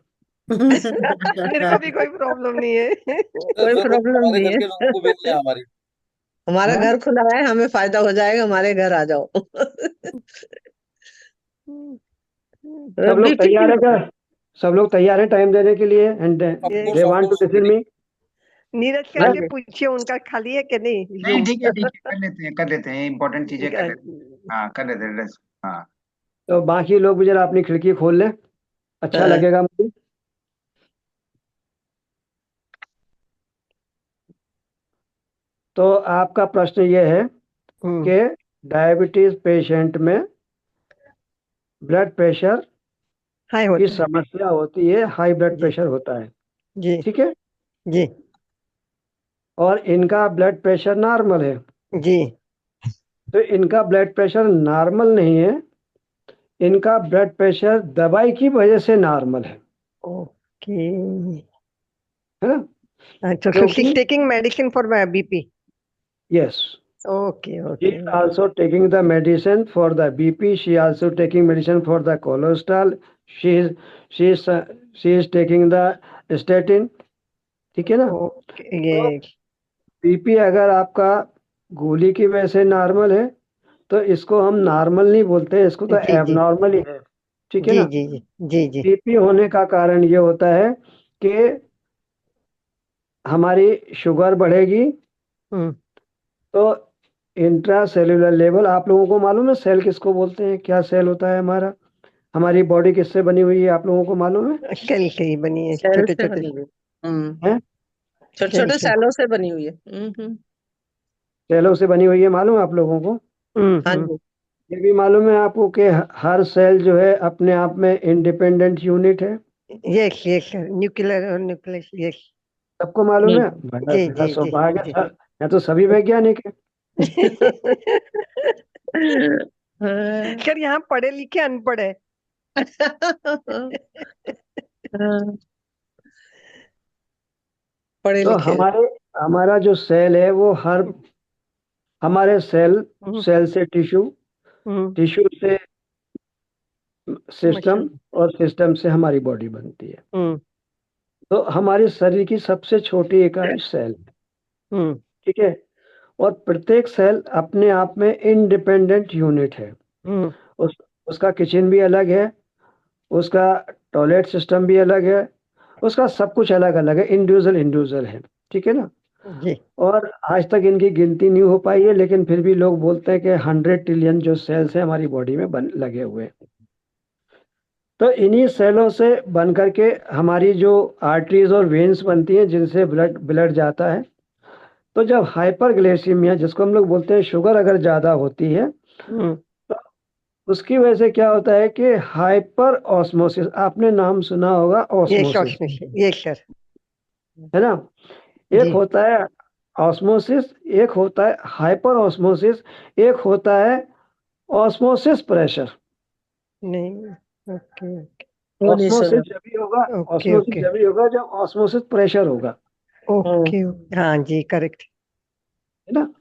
मेरे को भी कोई प्रॉब्लम नहीं है। तो कोई जरूरत प्रॉब्लम हमारे नहीं घर है। के लोगों को मिल जाए हमारी। हमारा हाँ? घर खुला है, हमें फायदा हो जाएगा, हमारे घर आ जाओ। सब लोग बीपी तैयार नहीं है क्या? होता। सब लोग तैयार हैं टाइम देने के लिए, एंड ऑफ ये the course, off want to course listen me. Neeraj sir हाँ से जी। पूछिए उनका खाली है कि नहीं नहीं, जूम। ठीक है, ठीक है, कर लेते हैं इंपॉर्टेंट चीजें कर लेते हैं। हाँ, कर लेते हैं हाँ। तो बाकी लोग भी जरा अपनी खिड़की खोल लें, अच्छा हाँ, लगेगा मुझे। तो आपका प्रश्न ये है हम्म। कि डायबिटीज पेशेंट में ब्लड प्रेशर हाई की होता है। समस्या होती है, हाई ब्लड जी प्रेशर होता है। जी ठीक है। जी और इनका ब्लड प्रेशर नॉर्मल है। जी। तो इनका ब्लड प्रेशर नॉर्मल नहीं है, इनका ब्लड प्रेशर दवाई की वजह से नॉर्मल ओके। है ना। अच्छा so she's क्योंकि taking medicine for my BP. Yes, Okay she okay is also taking the medicine for the BP. She also taking medicine for the cholesterol. She is she is she is taking the statin. ठीक है ना। okay तो ये बीपी अगर आपका गोली की वजह से नॉर्मल है, तो इसको हम नॉर्मल नहीं बोलते, इसको तो जी जी एबनॉर्मल ही है। ठीक है जी ना। जी जी जी जी। बीपी होने का कारण ये होता है कि हमारी शुगर बढ़ेगी, हम्म तो इंट्रा सेल्यूलर लेवल, आप लोगों को मालूम है सेल किसको बोलते हैं? क्या सेल होता है हमारा? हमारी बॉडी किससे बनी हुई है आप लोगों को मालूम है? सेल से ही बनी है, सेल छोटे से छोटे बनी हुई है। हैं? छोटे सेल छोटे से। सेलों से बनी हुई है। सेलों से बनी हुई है, मालूम है आप लोगों को? हाँ हम्म। जी। ये भी मालूम है आपको कि हर सेल जो है अपने आप में इंडिपेंडेंट यूनिट है? यस यस सर, न्यूक्लियर और न्यूक्लियस, यस। सबको मालूम है? हम्म। बड़ा जी बड़ा जी जी सौभाग्य जी। सर, मैं तो सभी वैज्ञानिक है। सर यहाँ पढ़े लिखे अनपढ़ है। पढ़े तो लिखे। हमारा जो सेल है वो हमारे सेल हम्म, सेल से टिश्यू, हम्म, टिश्यू से सिस्टम, मशरूम। और सिस्टम से हमारी बॉडी बनती है। हम्म, तो हमारे शरीर की सबसे छोटी इकाई सेल है, हम्म, ठीक है? और प्रत्येक सेल अपने आप में इंडिपेंडेंट यूनिट है। हम्म, उस उसका किचन भी अलग है, उसका टॉयलेट सिस्टम भी अलग है, उसका सब कुछ अलग अलग है, इंडिविजुअल इंडिविजुअल है, ठीक है ना? जी। और आज तक इनकी गिनती नहीं हो पाई है, लेकिन फिर भी लोग बोलते हैं कि 100 ट्रिलियन जो सेल्स हैं हमारी बॉडी में लगे हुए हैं। तो इन्हीं सेलों से बन करके हमारी जो आर्टरीज और वेन्स बनती हैं जिनसे ब्लड ब्लड जाता है। तो जब हाइपरग्लाइसीमिया, जिसको हम लोग बोलते हैं शुगर, अगर ज़्यादा होती है हम्म, तो उसकी वजह से क्या होता है कि हाइपर ऑस्मोसिस, आपने नाम सुना होगा yes osmosis, osmosis, yes sir. है ना? एक जी। होता है ऑस्मोसिस, एक होता है हाइपर ऑस्मोसिस, एक होता है ऑस्मोसिस प्रेशर। नहीं। ओके वो नहीं ऑस्मोसिस सुना। जब भी होगा, ओके ऑस्मोसिस ओके जब भी होगा जब ऑस्मोसिस प्रेशर होगा, ओके। हाँ जी, करेक्ट। है ना?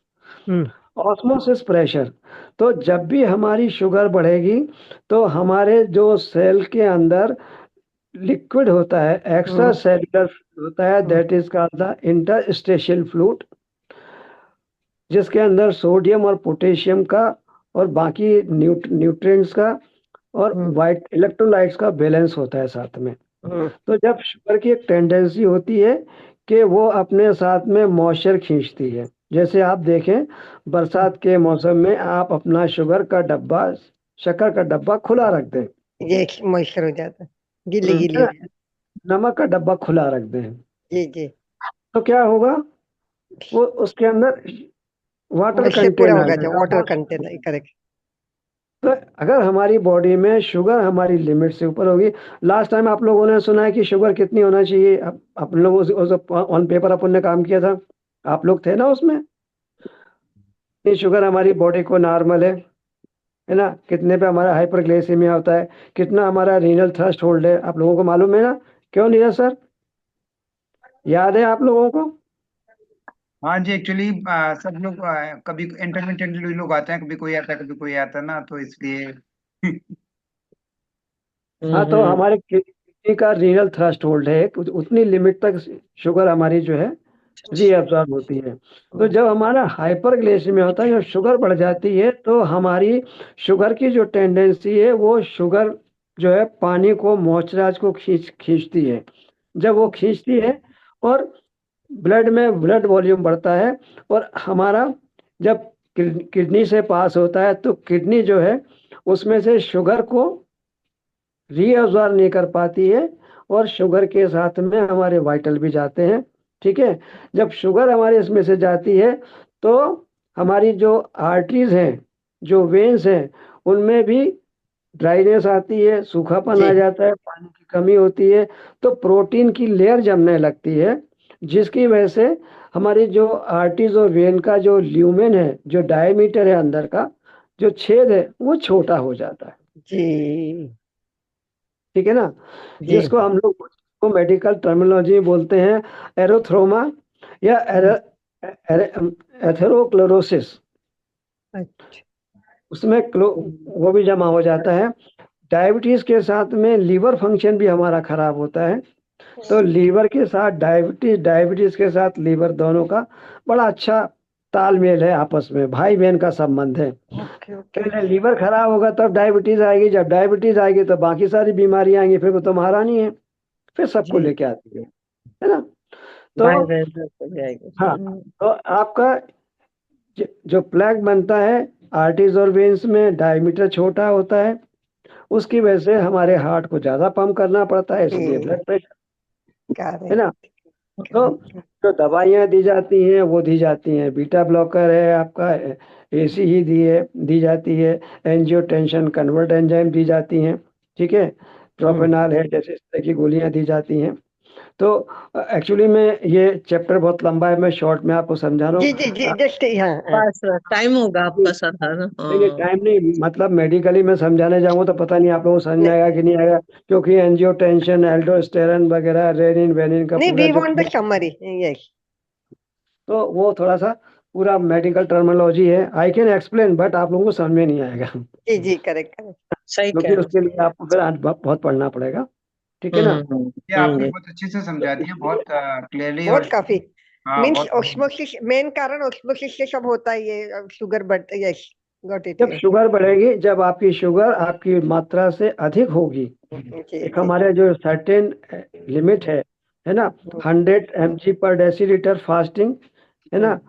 हम्म, ऑस्मोसिस प्रेशर। तो जब भी हमारी शुगर बढ़ेगी तो हमारे जो सेल के अंदर लिक्विड होता है, एक्स्ट्रा हम्म, सेल्युलर होता है, hmm, that is called the interstitial fluid, जिसके अंदर सोडियम और पोटेशियम का और बाकी न्यूट्रिएंट्स का और हम्म, वाइट इलेक्ट्रोलाइट्स का बैलेंस होता है साथ में। हम्म, तो जब शुगर की एक टेंडेंसी होती है कि वो अपने साथ में मॉइस्चर खींचती है, जैसे आप देखें बरसात के मौसम में आप अपना शुगर का डब्बा, शक्कर का डब्बा खुला रख दें, यस, मॉइस्चर हो जाता है, गीली गीली है हो ना? जाती नमक का डब्बा खुला रख दें, है। जी जी। तो क्या होगा? वो उसके अंदर वाटर मॉइस्चर पूरा कंटेन आ होगा जो जाएगा, वाटर moisture। कंटेन है, करेक्ट। तो अगर हमारी बॉडी में शुगर हमारी लिमिट से ऊपर होगी, लास्ट टाइम आप लोगों ने सुना है कि शुगर कितनी होना चाहिए? अपन लोग ऑन पेपर अपन ने काम किया था, आप लोग थे ना उसमें? कितनी शुगर हमारी बॉडी को नॉर्मल है ना? कितने पे हमारा हाइपरग्लाइसेमिया होता है, कितना हमारा रीनल थ्रस्ट होल्ड है, आप लोगों को मालूम है ना? क्यों नीरज सर, याद है आप लोगों को? हाँ जी, एक्चुअली सब लोग कभी इंटरमिटेंटली लोग आते हैं, कभी कोई आता है कभी कोई आता है ना, तो इसलिए हाँ, तो हमारे किडनी का रीनल थ्रस्ट होल्ड है, उतनी लिमिट तक शुगर हमारी जो है रीअब्सॉर्ब होती है। तो जब हमारा हाइपरग्लाइसेमिया होता है, जब शुगर बढ़ जाती है, तो हमारी शुगर की जो टेंडेंसी है वो शुगर जो है पानी को, मॉइस्चराइज को खींचती है। जब वो खींचती है और ब्लड में ब्लड वॉल्यूम बढ़ता है, और हमारा जब किडनी से पास होता है तो किडनी जो है उसमें से शुगर को रीअब्सॉर्ब नहीं कर पाती है, और शुगर के साथ में हमारे वाइटल भी जाते हैं, ठीक है? जब शुगर हमारे इसमें से जाती है तो हमारी जो आर्टरीज हैं, जो वेन्स हैं, उनमें भी ड्राइनेस आती है, सूखापन आ जी जाता है, पानी की कमी होती है, तो प्रोटीन की लेयर जमने लगती है, जिसकी वजह से हमारी जो आर्टरीज और वेन का जो ल्यूमेन है, जो डायमीटर है अंदर का, जो छेद है, वो छोटा हो जाता है, जी ठीक है ना? जी। जिसको हम लोग को मेडिकल टर्मिनोलॉजी में बोलते हैं एरोथ्रोमा या एथेरोक्लोरोसिस। अच्छा। उसमें वो भी जमा हो जाता है। डायबिटीज के साथ में लीवर फंक्शन भी हमारा खराब होता है। तो लीवर के साथ डायबिटीज, डायबिटीज के साथ लीवर, दोनों का बड़ा अच्छा तालमेल है, आपस में भाई बहन का संबंध है। Okay okay. पहले लीवर खराब होगा तब डायबिटीज आएगी, जब डायबिटीज आएगी तो बाकी सारी बीमारी आएंगी, फिर वो तो महारानी है, फिर सबको जी। लेके आती है ना? तो भाई बहन सब हो जाएगी। हाँ, तो आपका जो प्लैक बनता है आर्टरीज और वेन्स में, डायमीटर छोटा होता है, उसकी वजह से हमारे हार्ट को ज्यादा पंप करना पड़ता है, इसलिए ब्लड प्रेशर, है ना। तो जो दवाइयाँ दी जाती हैं वो दी जाती हैं, बीटा ब्लॉकर है आपका, एसी ही दी जाती है, एंजियोटेंशन कन्वर्ट एंजाइम दी जाती हैं, ठीक है, प्रोपेनॉल है, जैसे इस तरह की गोलियां दी जाती हैं। तो एक्चुअली में ये चैप्टर बहुत लंबा है, मैं शॉर्ट में आपको समझा रहा जी हूँ। जी जी जस्ट हाँ बस टाइम होगा आपका सर। नहीं टाइम नहीं, मतलब मेडिकली मैं समझाने जाऊंगा तो पता नहीं आप लोगों को समझ में आएगा कि नहीं आएगा, क्योंकि एंजियोटेंशन, एल्डोस्टेरॉन वगैरह, रेनिन वेनिन का नहीं, पूरा वी जो, वांट द समरी। यस, तो वो थोड़ा सा पूरा मेडिकल टर्मिनोलॉजी है, आई कैन एक्सप्लेन बट आप लोगों को समझ में नहीं आएगा, जी जी करेक्ट करेक्ट। सही क्योंकि कह रहे उसके लिए आपको फिर आज बहुत पढ़ना पड़ेगा, ठीक है हैं। ना। ये आपने बहुत अच्छे से समझा दिया, बहुत क्लियरली। और बहुत काफी हाँ, मीन्स बहुत ऑस्मोसिस, मेन कारण ऑस्मोसिस से सब होता है, ये शुगर बढ़ता है। Yes, got it. जब शुगर बढ़ेगी, जब आपकी शुगर आपकी मात्रा से अधिक होगी, जी एक जी हमारे जो सर्टेन लिमिट है ना, 100 mg पर डेसीलीटर फास्टिंग, है ना,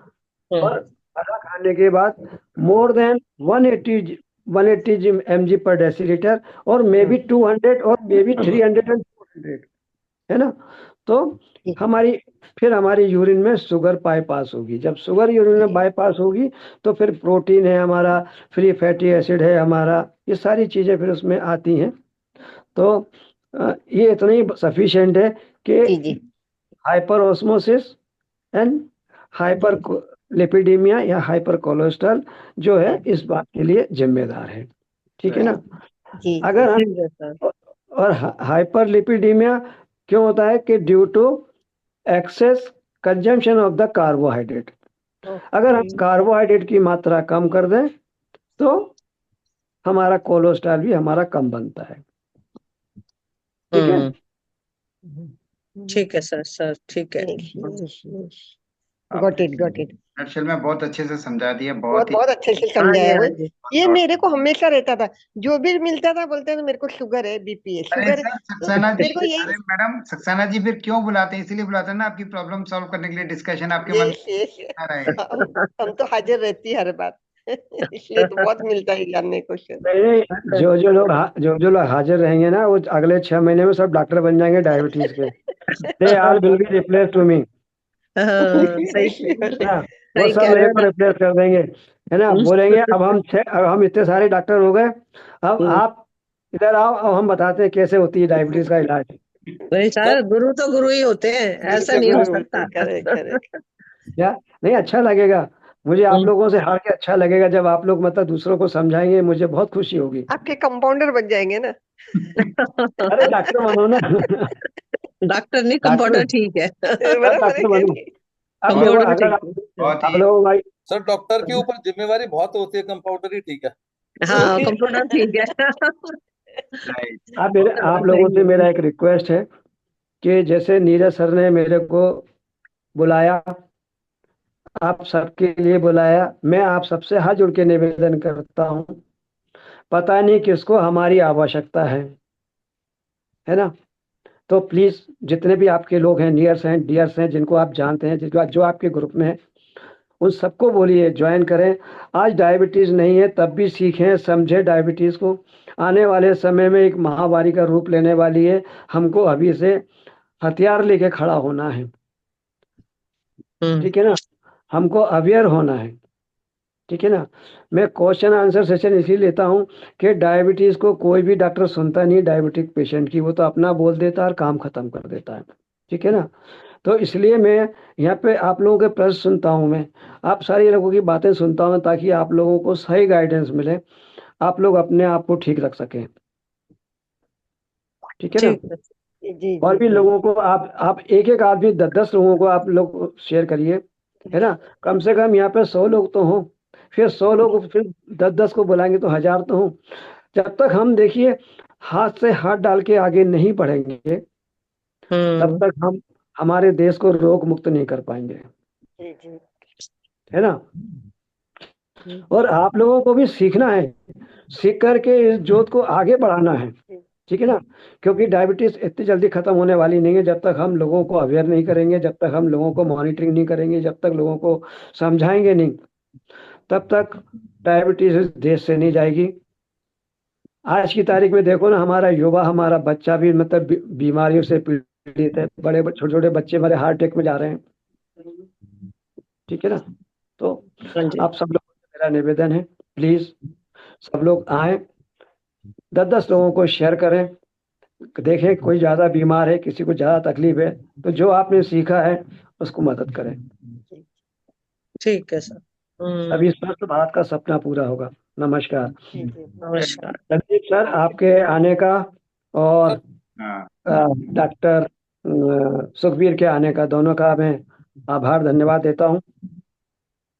और खाना खाने के बाद मोर देन 180 mg पर डेसीलीटर, और मे बी 200 और मे बी 300 एंड 400, है ना। तो हमारी यूरिन में शुगर बाईपास होगी, जब शुगर यूरिन में बाईपास होगी तो फिर प्रोटीन है हमारा, फ्री फैटी एसिड है हमारा, ये सारी चीजें फिर उसमें आती हैं। तो ये इतना ही सफिशिएंट है कि जी जी hyperosmosis and hyperlipidemia या हाइपर कोलेस्ट्रॉल जो है इस बात के लिए जिम्मेदार है, ठीक है ना। जी अगर हम ठीक है सर। और हाइपर लिपिडीमिया क्यों होता है कि due to excess consumption of the carbohydrate, अगर हम कार्बोहाइड्रेट की मात्रा कम कर दें तो हमारा कोलेस्ट्रॉल भी हमारा कम बनता है, ठीक है। ठीक है सर ठीक है। Got it got it. Nutshell में बहुत अच्छे से समझा दिया, बहुत बहुत ही। बहुत अच्छे से हाँ जी समझाया वो। हाँ जी। ये मेरे को हमेशा रहता था, जो भी मिलता था बोलते थे मेरे को शुगर है, बीपी है, अरे शुगर है। सर तो सक्सेना जी, मेरे को यही, अरे मैडम सक्सेना जी फिर क्यों बुलाते हैं? इसीलिए बुलाते हैं ना, आपकी प्रॉब्लम सॉल्व करने के लिए, डिस्कशन आपके मन यस यस, में आ रहे। हम तो हाजिर रहती है हर बार। इसलिए तो बहुत मिलता है जानने को सर। नहीं, जो लोग हाजिर रहेंगे ना, वो अगले 6 महीने में सब डॉक्टर बन जाएंगे डायबिटीज के, they all will be replace to me, सही ना, वो सही सब कह रहे मेरे हो को रिप्लेस कर देंगे, है ना, बोलेंगे अब हम इतने सारे डॉक्टर हो गए, अब आप इधर आओ, अब हम बताते हैं कैसे होती है डायबिटीज का इलाज। नहीं सर, गुरु तो गुरु ही होते हैं, ऐसा नहीं हो सकता। Correct correct. क्या नहीं, अच्छा लगेगा मुझे आप लोगों से हार के, अच्छा लगेगा जब आप लोग मतलब दूसरों को समझाएंगे, मुझे बहुत खुशी होगी। आपके कंपाउंडर बन जाएंगे ना। अरे डॉक्टर बनो ना। डॉक्टर नहीं, डॉक्टर, कंपाउंडर ठीक है। बराबर है डॉक्टर क्या बनो। नहीं? अब देखो, कंपाउंडर अगर ठीक है। बहुत आप ही लोगों भाई, सर डॉक्टर के ऊपर जिम्मेवारी बहुत होती है, कंपाउंडर ही ठीक है। हाँ कंपाउंडर ठीक है। राइट। आप लोगों से मेरा एक रिक्वेस्ट है कि जैसे नीरज सर ने मेरे को बुलाया, आप सबके लिए बुलाया, मैं आप सबसे हाथ जोड़ के निवेदन करता हूँ, पता नहीं किसको हमारी आवश्यकता है ना, तो प्लीज जितने भी आपके लोग हैं, नियर्स हैं, डियर्स हैं, जिनको आप जानते हैं, जो आपके ग्रुप में है, उन सबको बोलिए ज्वाइन करें। आज डायबिटीज नहीं है तब भी सीखें समझें डायबिटीज को, आने वाले समय में एक महामारी का रूप लेने वाली है, हमको अभी से हथियार लेके खड़ा होना है, ठीक है ना, हमको अवेयर होना है, ठीक है ना। मैं क्वेश्चन आंसर सेशन इसीलिए लेता हूँ कि डायबिटीज को कोई भी डॉक्टर सुनता नहीं डायबिटिक पेशेंट की, वो तो अपना बोल देता है और काम खत्म कर देता है, ठीक है ना। तो इसलिए मैं यहाँ पे आप लोगों के प्रश्न सुनता हूँ, मैं आप सारी लोगों की बातें सुनता हूँ ताकि आप लोगों को सही गाइडेंस मिले, आप लोग अपने आप को ठीक रख सकें, ठीक है ना। ठीक है। जी और जी भी जी लोगों को आप एक एक आदमी 10-10 लोगों को आप लोग शेयर करिए, है ना, कम से कम यहाँ पे 100 लोग तो हों, फिर 100 लोग फिर 10-10 को बुलाएंगे तो 1000 तो हों। जब तक हम देखिए हाथ से हाथ डाल के आगे नहीं बढ़ेंगे, तब तक हम हमारे देश को रोग मुक्त नहीं कर पाएंगे, जी जी। है ना। और आप लोगों को भी सीखना है, सीख करके इस जोत को आगे बढ़ाना है, ठीक है ना, क्योंकि डायबिटीज इतनी जल्दी खत्म होने वाली नहीं है जब तक हम लोगों को अवेयर नहीं करेंगे, जब तक हम लोगों को मॉनिटरिंग नहीं करेंगे, जब तक लोगों को समझाएंगे नहीं, तब तक डायबिटीज इस देश से नहीं जाएगी। आज की तारीख में देखो ना, हमारा युवा, हमारा बच्चा भी मतलब बीमारियों से पीड़ित है। बड़े छोटे छोटे बच्चे हमारे हार्ट अटैक में जा रहे हैं। ठीक है ना? तो हाँ जी। आप सब लोगों से मेरा निवेदन है, प्लीज सब लोग आए, 10-10 लोगों को शेयर करें, देखें कोई ज्यादा बीमार है, किसी को ज्यादा तकलीफ है, तो जो आपने सीखा है उसको मदद करें। ठीक है सर। तभी स्वस्थ भारत का सपना पूरा होगा। नमस्कार। नमस्कार। संदीप सर, आपके आने का और हाँ डॉक्टर सुखबीर के आने का, दोनों का मैं आभार धन्यवाद देता हूँ।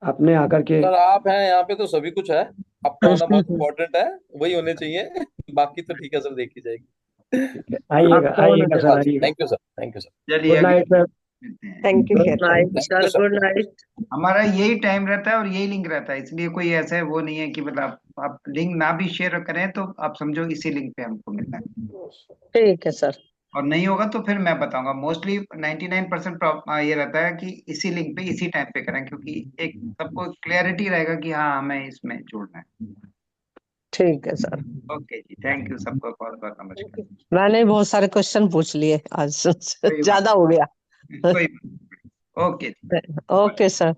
आपने आकर के सर आप हैं यहाँ पे तो सभी कुछ है, आपका होना बहुत इम्पोर्टेंट है, वही होने चाहिए। बाकी तो ठीक है सर, देखी जाएगी। आइएगा, आपका आइएगा सर, आइएगा। Thank you sir, thank you sir. चलिए गुड अभी नाइट सर। मिलते हैं। Thank you good sir. Night Thank you, sir, sir. Good night. हमारा यही टाइम रहता है और यही लिंक रहता है, इसलिए कोई ऐसा है वो नहीं है कि मतलब आप लिंक ना भी शेयर करें तो आप समझो इसी लिंक पे हमको मिलना है, ठीक है सर। और नहीं होगा तो फिर मैं बताऊंगा। मोस्टली 99% ये रहता है कि इसी लिंक पे इसी टाइम पे करें, क्योंकि एक सबको क्लैरिटी रहेगा कि हाँ हमें इसमें जुड़ना है। ठीक है सर। ओके जी, थैंक यू सबको, बहुत बहुत नमस्कार। मैंने बहुत सारे क्वेश्चन पूछ लिए आज, कोई बात ज्यादा हो गया। कोई बात। ओके जी। Okay sir.